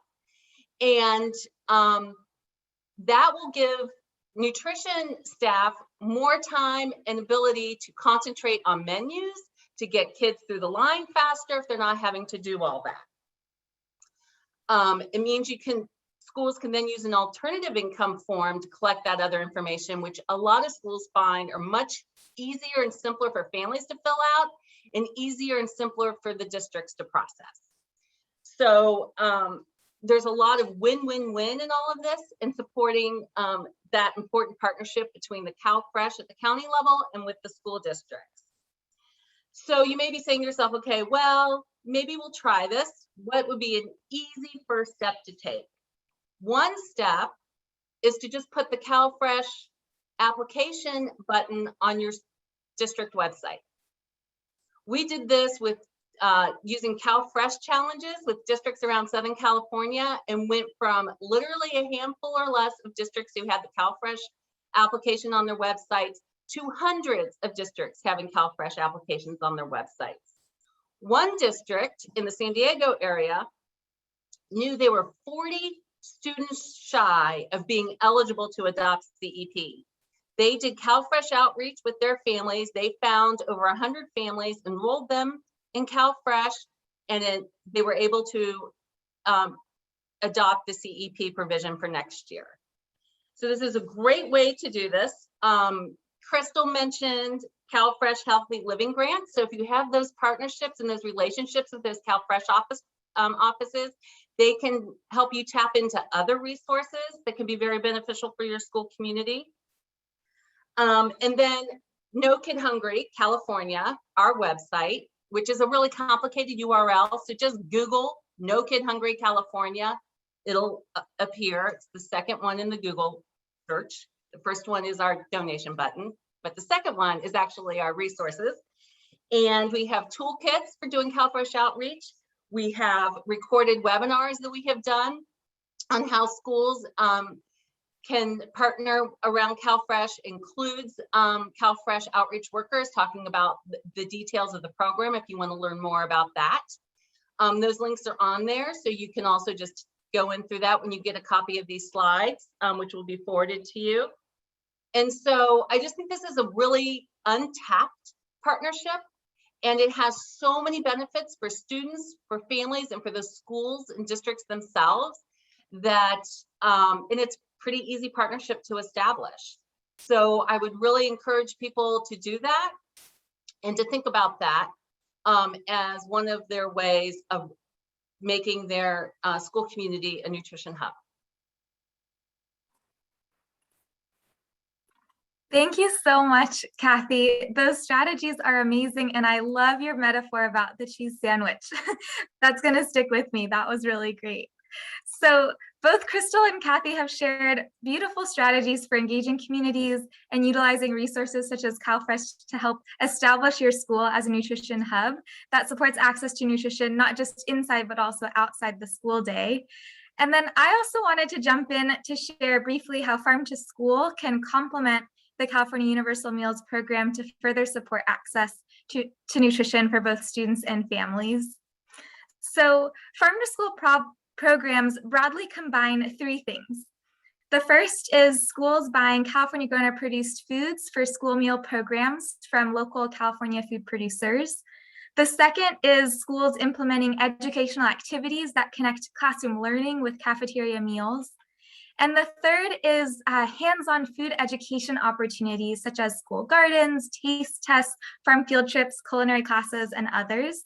D: And that will give nutrition staff more time and ability to concentrate on menus, to get kids through the line faster if they're not having to do all that. It means schools can then use an alternative income form to collect that other information, which a lot of schools find are much easier and simpler for families to fill out and easier and simpler for the districts to process. So there's a lot of win-win-win in all of this, and supporting that important partnership between the CalFresh at the county level and with the school districts. So you may be saying to yourself, okay, well, maybe we'll try this. What would be an easy first step to take? One step is to just put the CalFresh application button on your district website. We did this with using CalFresh challenges with districts around Southern California, and went from literally a handful or less of districts who had the CalFresh application on their websites to hundreds of districts having CalFresh applications on their websites. One district in the San Diego area knew they were 40 students shy of being eligible to adopt CEP. They did CalFresh outreach with their families. They found over 100 families, enrolled them in CalFresh, and then they were able to adopt the CEP provision for next year. So this is a great way to do this. Crystal mentioned CalFresh Healthy Living Grants. So if you have those partnerships and those relationships with those CalFresh offices, they can help you tap into other resources that can be very beneficial for your school community. And then No Kid Hungry California, our website, which is a really complicated URL. So just Google No Kid Hungry California. It'll appear. It's the second one in the Google search. The first one is our donation button, but the second one is actually our resources. And we have toolkits for doing CalFresh outreach. We have recorded webinars that we have done on how schools can partner around CalFresh, includes CalFresh outreach workers talking about the details of the program if you want to learn more about that. Those links are on there, so you can also just go in through that when you get a copy of these slides, which will be forwarded to you. And so I just think this is a really untapped partnership, and it has so many benefits for students, for families, and for the schools and districts themselves that, and it's pretty easy partnership to establish. So I would really encourage people to do that and to think about that as one of their ways of making their school community a nutrition hub.
A: Thank you so much, Kathy. Those strategies are amazing, and I love your metaphor about the cheese sandwich. That's going to stick with me. That was really great. So Both Crystal and Kathy have shared beautiful strategies for engaging communities and utilizing resources such as CalFresh to help establish your school as a nutrition hub that supports access to nutrition, not just inside, but also outside the school day. And then I also wanted to jump in to share briefly how Farm to School can complement the California Universal Meals Program to further support access to nutrition for both students and families. So Farm to School programs broadly combine three things. The first is schools buying California grown or produced foods for school meal programs from local California food producers. The second is schools implementing educational activities that connect classroom learning with cafeteria meals. And the third is hands-on food education opportunities such as school gardens, taste tests, farm field trips, culinary classes, and others.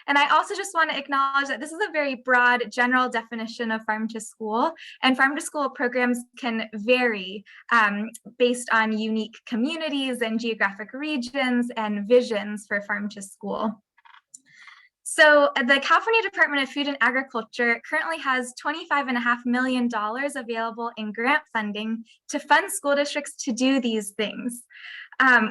A: And I also just want to acknowledge that this is a very broad general definition of farm to school, and farm to school programs can vary based on unique communities and geographic regions and visions for farm to school. So the California Department of Food and Agriculture currently has $25.5 million available in grant funding to fund school districts to do these things.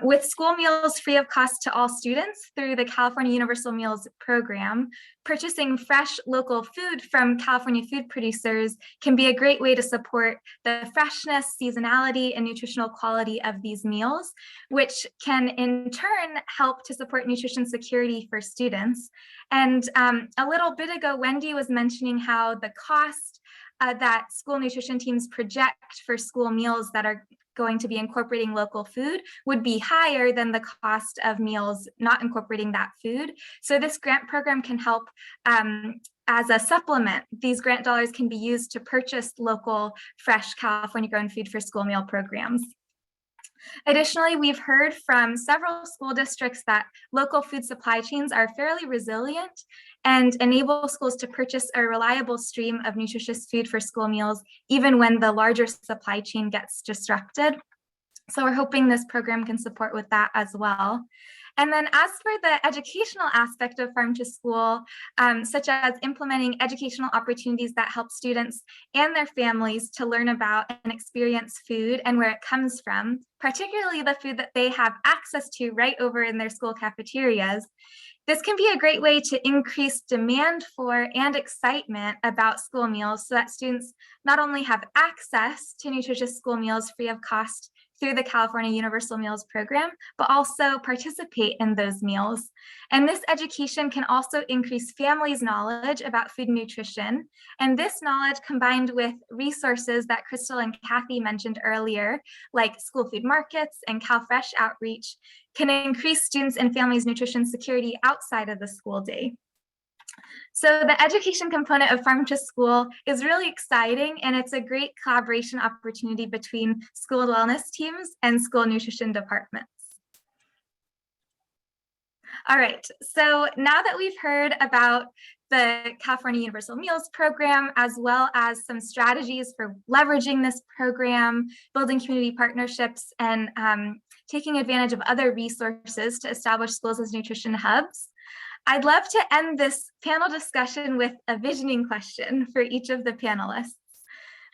A: With school meals free of cost to all students through the California Universal Meals Program, purchasing fresh local food from California food producers can be a great way to support the freshness, seasonality, and nutritional quality of these meals, which can in turn help to support nutrition security for students. And a little bit ago, Wendy was mentioning how the cost that school nutrition teams project for school meals that are going to be incorporating local food would be higher than the cost of meals not incorporating that food. So this grant program can help as a supplement. These grant dollars can be used to purchase local, fresh California grown food for school meal programs. Additionally, we've heard from several school districts that local food supply chains are fairly resilient and enable schools to purchase a reliable stream of nutritious food for school meals, even when the larger supply chain gets disrupted. So we're hoping this program can support with that as well. And then as for the educational aspect of Farm to School, such as implementing educational opportunities that help students and their families to learn about and experience food and where it comes from, particularly the food that they have access to right over in their school cafeterias, this can be a great way to increase demand for and excitement about school meals so that students not only have access to nutritious school meals free of cost through the California Universal Meals Program, but also participate in those meals. And this education can also increase families' knowledge about food and nutrition. And this knowledge, combined with resources that Crystal and Kathy mentioned earlier, like school food markets and CalFresh outreach, can increase students' and families' nutrition security outside of the school day. So the education component of Farm to School is really exciting, and it's a great collaboration opportunity between school wellness teams and school nutrition departments. All right, so now that we've heard about the California Universal Meals Program, as well as some strategies for leveraging this program, building community partnerships, and taking advantage of other resources to establish schools as nutrition hubs, I'd love to end this panel discussion with a visioning question for each of the panelists.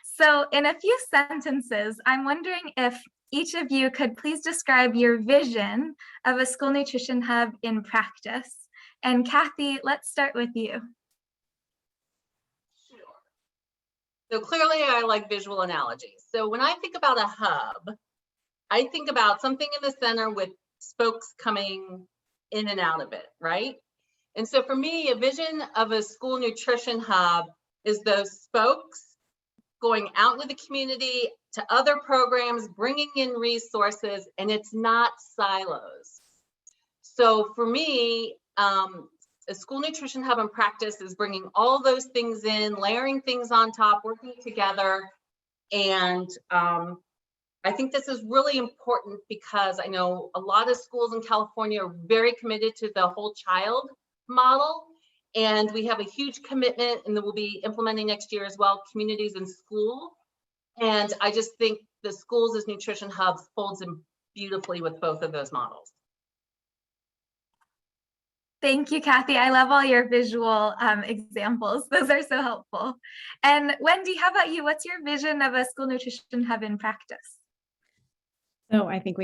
A: So in a few sentences, I'm wondering if each of you could please describe your vision of a school nutrition hub in practice. And Kathy, let's start with you.
D: Sure. So clearly I like visual analogies. So when I think about a hub, I think about something in the center with spokes coming in and out of it, right? And so for me, a vision of a school nutrition hub is those spokes going out into the community to other programs, bringing in resources, and it's not silos. So for me, a school nutrition hub in practice is bringing all those things in, layering things on top, working together. And I think this is really important because I know a lot of schools in California are very committed to the whole child model, and we have a huge commitment, and that we'll be implementing next year as well, communities in school. And I just think the schools as nutrition hubs folds in beautifully with both of those models.
A: Thank you, Kathy. I love all your visual examples. Those are so helpful. And Wendy, how about you? What's your vision of a school nutrition hub in practice?
C: So I think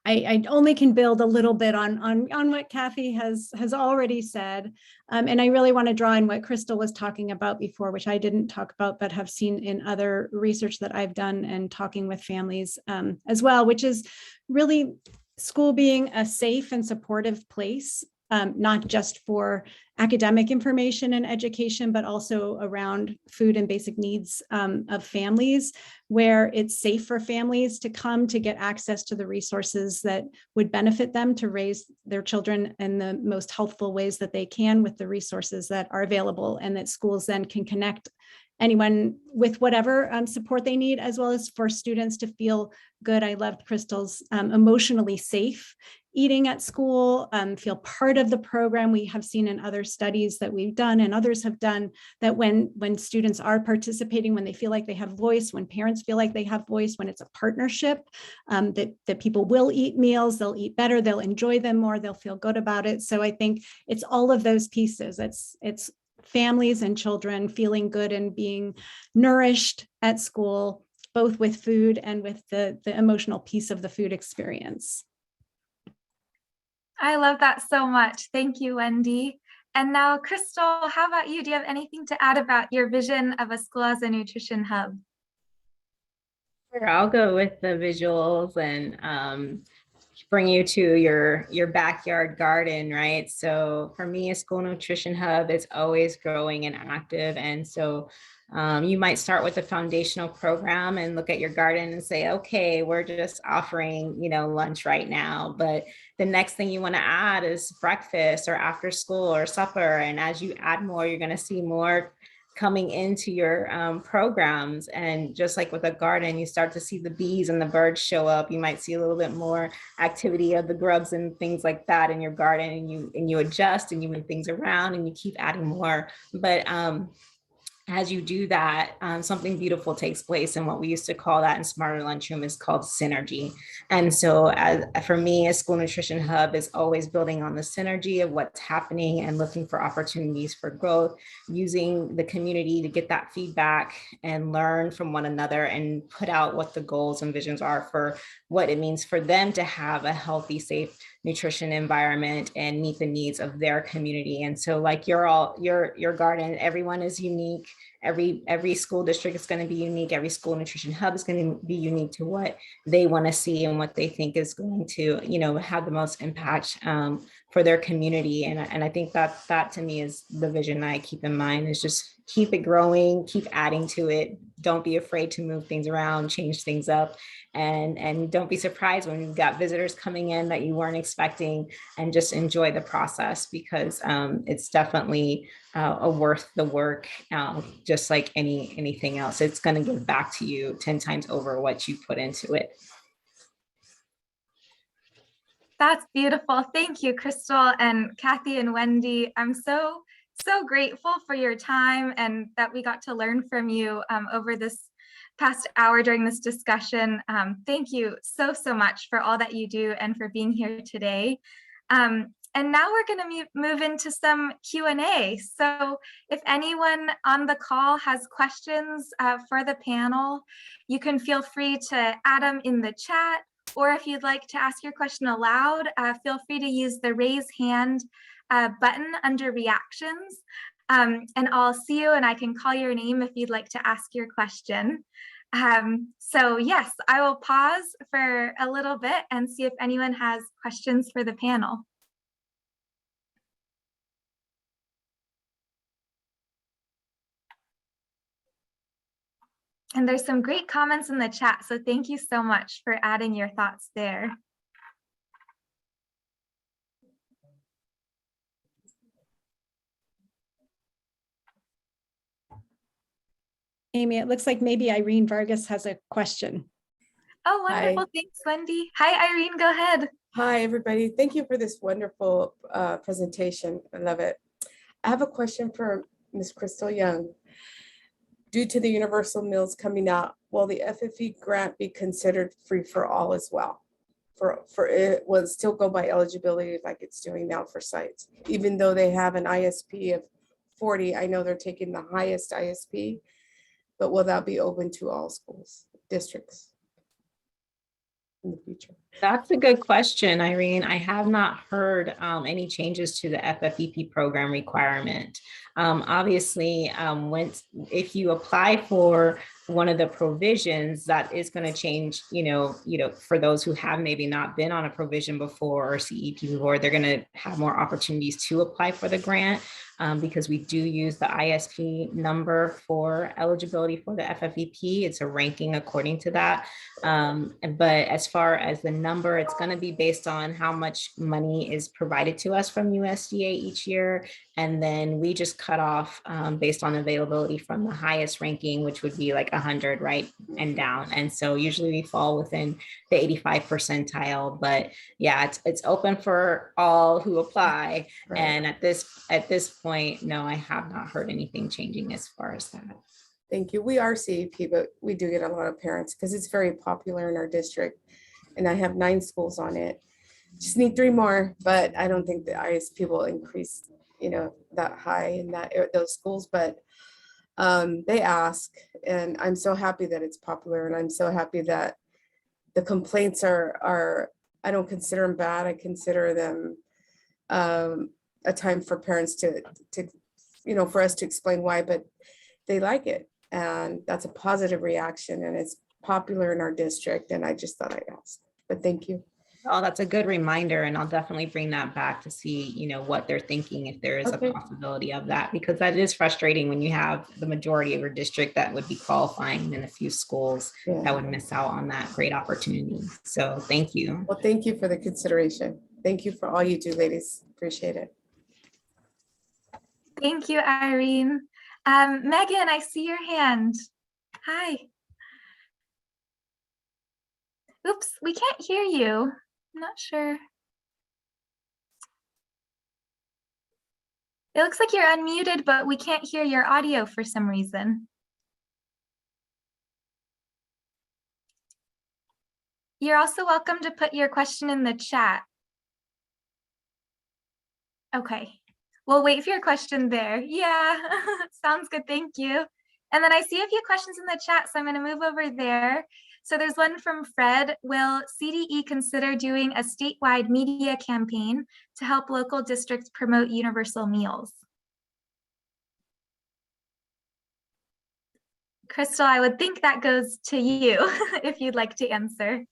C: I only can build a little bit on what Kathy has already said. And I really want to draw on what Crystal was talking about before, which I didn't talk about, but have seen in other research that I've done and talking with families as well, which is really school being a safe and supportive place, not just for academic information and education, but also around food and basic needs of families, where it's safe for families to come to get access to the resources that would benefit them to raise their children in the most healthful ways that they can with the resources that are available, and that schools then can connect anyone with whatever support they need, as well as for students to feel good. I loved Crystal's emotionally safe eating at school, feel part of the program. We have seen in other studies that we've done and others have done that when students are participating, when they feel like they have voice, when parents feel like they have voice, when it's a partnership, that people will eat meals, they'll eat better, they'll enjoy them more, they'll feel good about it. So I think it's all of those pieces. It's families and children feeling good and being nourished at school, both with food and with the emotional piece of the food experience.
A: I love that so much. Thank you, Wendy. And now, Crystal, how about you? Do you have anything to add about your vision of a school as a nutrition hub?
B: Sure, I'll go with the visuals and bring you to your backyard garden, right? So for me, a school nutrition hub is always growing and active. And so you might start with a foundational program and look at your garden and say, okay, we're just offering, lunch right now. But the next thing you want to add is breakfast or after school or supper. And as you add more, you're going to see more coming into your programs. And just like with a garden, you start to see the bees and the birds show up. You might see a little bit more activity of the grubs and things like that in your garden, and you adjust and you move things around and you keep adding more. But as you do that, something beautiful takes place. And what we used to call that in Smarter Lunchroom is called synergy. And so for me, a school nutrition hub is always building on the synergy of what's happening and looking for opportunities for growth, using the community to get that feedback and learn from one another and put out what the goals and visions are for what it means for them to have a healthy, safe nutrition environment and meet the needs of their community. And so like your garden, everyone is unique. Every school district is going to be unique. Every school nutrition hub is going to be unique to what they want to see and what they think is going to, have the most impact for their community. And I think that to me is the vision I keep in mind, is just keep it growing, keep adding to it. Don't be afraid to move things around, change things up, and don't be surprised when you've got visitors coming in that you weren't expecting, and just enjoy the process, because it's definitely worth the work. Just like anything else, it's going to give back to you 10 times over what you put into it.
A: That's beautiful. Thank you, Crystal and Kathy and Wendy. I'm so grateful for your time and that we got to learn from you over this past hour during this discussion. Thank you so much for all that you do and for being here today. And now we're going to move into some Q&A. So if anyone on the call has questions for the panel, you can feel free to add them in the chat, or if you'd like to ask your question aloud, feel free to use the raise hand button under reactions, and I'll see you and I can call your name if you'd like to ask your question. So yes, I will pause for a little bit and see if anyone has questions for the panel. And there's some great comments in the chat, so thank you so much for adding your thoughts there.
C: Amy, it looks like maybe Irene Vargas has a question.
A: Oh, wonderful. Hi. Thanks, Wendy. Hi, Irene, go ahead.
E: Hi, everybody. Thank you for this wonderful presentation. I love it. I have a question for Ms. Crystal Young. Due to the universal meals coming out, will the FFE grant be considered free for all as well? for it will still go by eligibility like it's doing now for sites. Even though they have an ISP of 40, I know they're taking the highest ISP, but will that be open to all schools, districts in the future?
B: That's a good question, Irene. I have not heard any changes to the FFEP program requirement. Obviously, if you apply for one of the provisions, that is going to change, for those who have maybe not been on a provision before or CEP before, they're going to have more opportunities to apply for the grant. Because we do use the ISP number for eligibility for the FFEP. It's a ranking according to that. But as far as the number, it's going to be based on how much money is provided to us from USDA each year. And then we just cut off based on availability from the highest ranking, which would be like 100, right, and down. And so usually we fall within the 85 percentile. But yeah, it's open for all who apply. Right. And at this point, no, I have not heard anything changing as far as that.
E: Thank you. We are CEP, but we do get a lot of parents because it's very popular in our district. And I have 9 schools on it. Just need 3 more, but I don't think the ISP will increase, that high in those schools. But they ask, and I'm so happy that it's popular, and I'm so happy that the complaints are I don't consider them bad. I consider them a time for parents to for us to explain why, but they like it. And that's a positive reaction, and it's popular in our district. And I just thought I'd ask, but thank you.
B: Oh, that's a good reminder. And I'll definitely bring that back to see, what they're thinking, if there is a possibility of that, because that is frustrating when you have the majority of your district that would be qualifying and a few schools that would miss out on that great opportunity. So thank you.
E: Well, thank you for the consideration. Thank you for all you do, ladies. Appreciate it.
A: Thank you, Irene. Megan, I see your hand. Hi. Oops, we can't hear you. I'm not sure. It looks like you're unmuted, but we can't hear your audio for some reason. You're also welcome to put your question in the chat. Okay. We'll wait for your question there. Yeah, sounds good. Thank you. And then I see a few questions in the chat, so I'm going to move over there. So there's one from Fred. Will CDE consider doing a statewide media campaign to help local districts promote universal meals? Crystal, I would think that goes to you if you'd like to answer.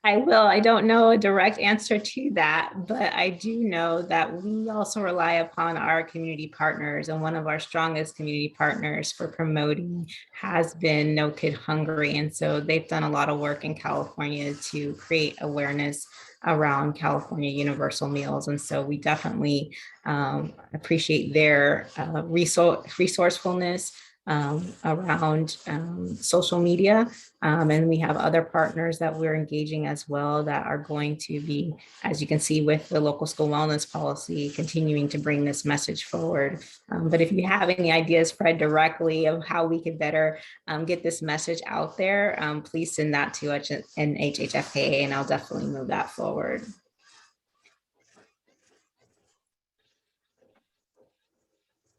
B: I will. I don't know a direct answer to that, but I do know that we also rely upon our community partners, and one of our strongest community partners for promoting has been No Kid Hungry. And so they've done a lot of work in California to create awareness around California universal meals. And so we definitely appreciate their resourcefulness around social media. And we have other partners that we're engaging as well that are going to be, as you can see with the local school wellness policy, continuing to bring this message forward. But if you have any ideas, Fred, directly of how we could better get this message out there, please send that to us in HHFKA, and I'll definitely move that forward.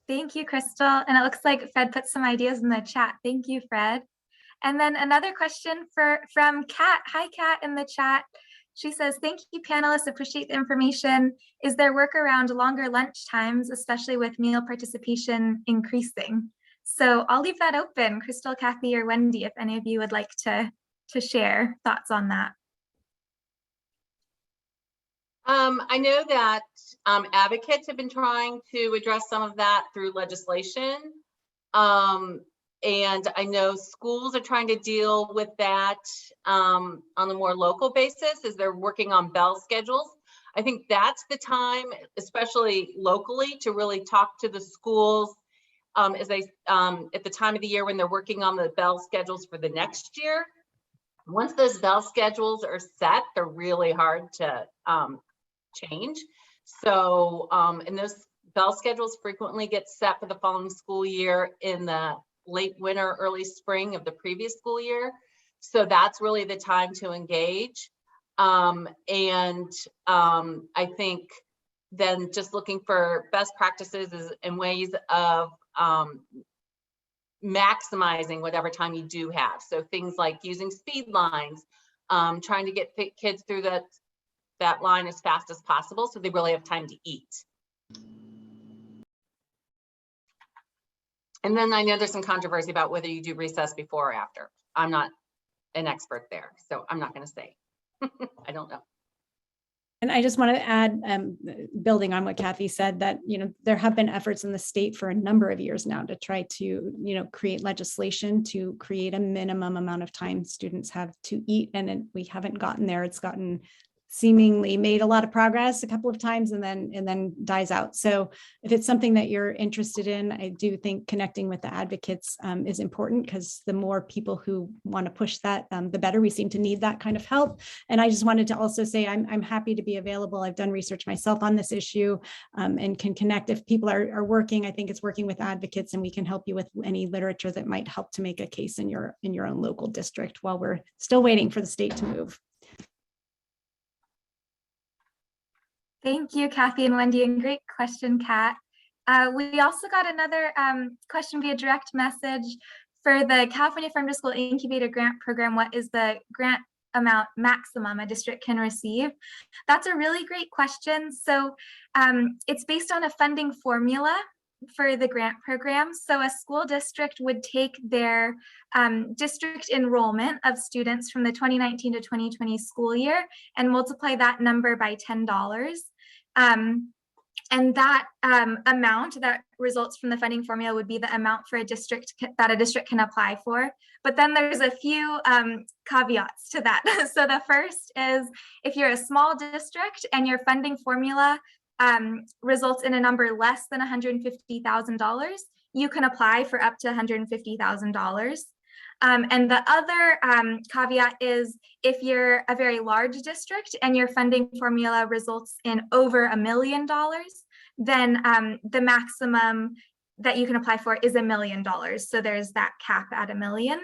A: Thank you, Crystal. And it looks like Fred put some ideas in the chat. Thank you, Fred. And then another question from Kat. Hi, Kat, in the chat. She says, thank you, panelists. Appreciate the information. Is there work around longer lunch times, especially with meal participation increasing? So I'll leave that open. Crystal, Kathy, or Wendy, if any of you would like to share thoughts on that.
D: I know that advocates have been trying to address some of that through legislation. And I know schools are trying to deal with that on a more local basis as they're working on bell schedules. I think that's the time, especially locally, to really talk to the schools as they at the time of the year when they're working on the bell schedules for the next year. Once those bell schedules are set, they're really hard to change. So, and those bell schedules frequently get set for the following school year in the late winter, early spring of the previous school year. So that's really the time to engage. I think then just looking for best practices and ways of maximizing whatever time you do have. So things like using speed lines, trying to get kids through that line as fast as possible so they really have time to eat. And then I know there's some controversy about whether you do recess before or after. I'm not an expert there, so I'm not going to say. I don't know.
C: And I just want to add, building on what Kathy said, that, there have been efforts in the state for a number of years now to try to, create legislation to create a minimum amount of time students have to eat. And we haven't gotten there. It's gotten seemingly made a lot of progress a couple of times and then dies out. So if it's something that you're interested in, I do think connecting with the advocates is important, because the more people who want to push that, the better. We seem to need that kind of help. And I just wanted to also say I'm happy to be available. I've done research myself on this issue and can connect if people are working. I think it's working with advocates, and we can help you with any literature that might help to make a case in your own local district while we're still waiting for the state to move.
A: Thank you, Kathy and Wendy, and great question, Kat. We also got another question via direct message for the California Farm to School Incubator Grant Program. What is the grant amount maximum a district can receive? That's a really great question. So it's based on a funding formula for the grant program. So a school district would take their district enrollment of students from the 2019 to 2020 school year and multiply that number by $10. And that amount that results from the funding formula would be the amount for a district that a district can apply for. But then there's a few caveats to that. So the first is, if you're a small district and your funding formula results in a number less than $150,000, you can apply for up to $150,000. And the other caveat is, if you're a very large district and your funding formula results in over $1 million, then the maximum that you can apply for is $1 million. So there's that cap at $1 million.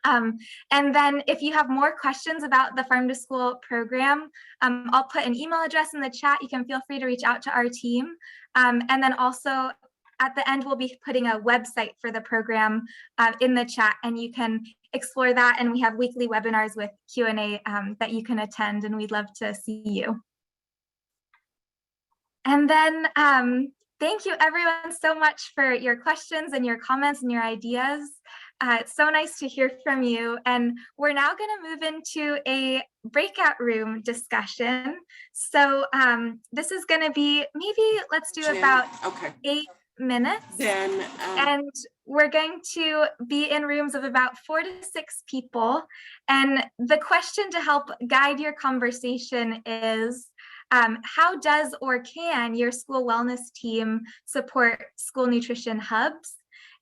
A: And then if you have more questions about the Farm to School program, I'll put an email address in the chat. You can feel free to reach out to our team. And then also at the end, we'll be putting a website for the program in the chat, and you can explore that. And we have weekly webinars with Q&A that you can attend, and we'd love to see you. And then thank you everyone so much for your questions and your comments and your ideas. It's so nice to hear from you. And we're now going to move into a breakout room discussion. So this is going to be, maybe let's do about 8 minutes. Then and we're going to be in rooms of about 4 to 6 people. And the question to help guide your conversation is, how does or can your school wellness team support school nutrition hubs?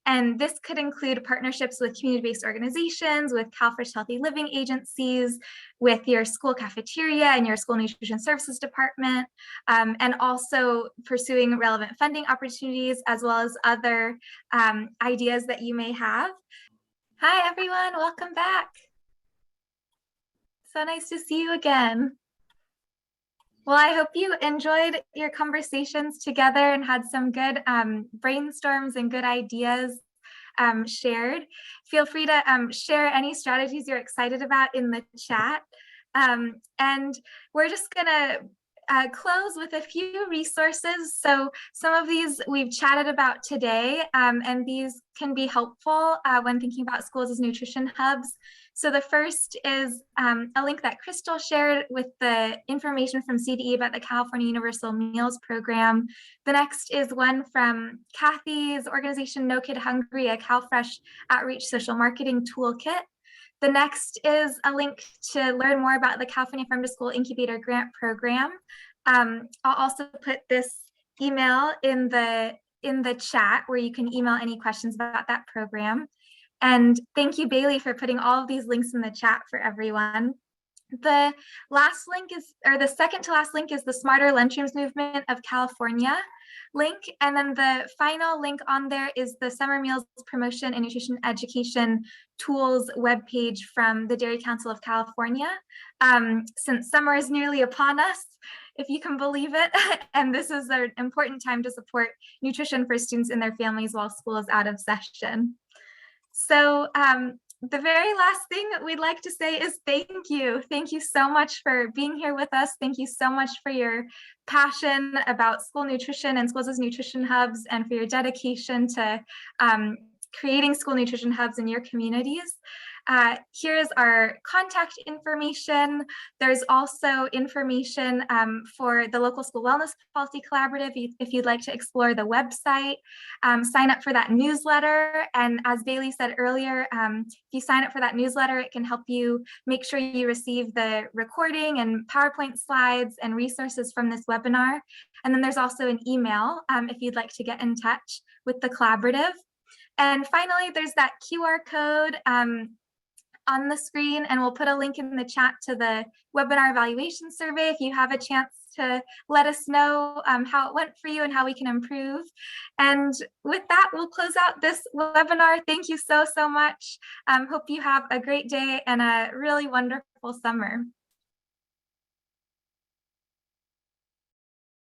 A: And this could include partnerships with community-based organizations, with CalFresh Healthy Living agencies, with your school cafeteria and your school nutrition services department, and also pursuing relevant funding opportunities, as well as other ideas that you may have. Hi, everyone. Welcome back. So nice to see you again. Well, I hope you enjoyed your conversations together and had some good brainstorms and good ideas shared. Feel free to share any strategies you're excited about in the chat. And we're just gonna close with a few resources. So some of these we've chatted about today, and these can be helpful when thinking about schools as nutrition hubs. So the first is a link that Crystal shared with the information from CDE about the California Universal Meals Program. The next is one from Kathy's organization, No Kid Hungry, a CalFresh outreach social marketing toolkit. The next is a link to learn more about the California Farm to School Incubator Grant Program. I'll also put this email in the chat where you can email any questions about that program. And thank you, Bailey, for putting all of these links in the chat for everyone. The last link is, or the second to last link is the Smarter Lunchrooms Movement of California link. And then the final link on there is the Summer Meals Promotion and Nutrition Education Tools webpage from the Dairy Council of California. Since summer is nearly upon us, if you can believe it, and this is an important time to support nutrition for students and their families while school is out of session. So the very last thing that we'd like to say is thank you. Thank you so much for being here with us. Thank you so much for your passion about school nutrition and schools as nutrition hubs, and for your dedication to creating school nutrition hubs in your communities. Here's our contact information. There's also information for the local school wellness policy collaborative if you'd like to explore the website. Sign up for that newsletter. And as Bailey said earlier, if you sign up for that newsletter, it can help you make sure you receive the recording and PowerPoint slides and resources from this webinar. And then there's also an email if you'd like to get in touch with the collaborative. And finally, there's that QR code on the screen, and we'll put a link in the chat to the webinar evaluation survey if you have a chance to let us know how it went for you and how we can improve. And with that, we'll close out this webinar. Thank you so much. Hope you have a great day and a really wonderful summer.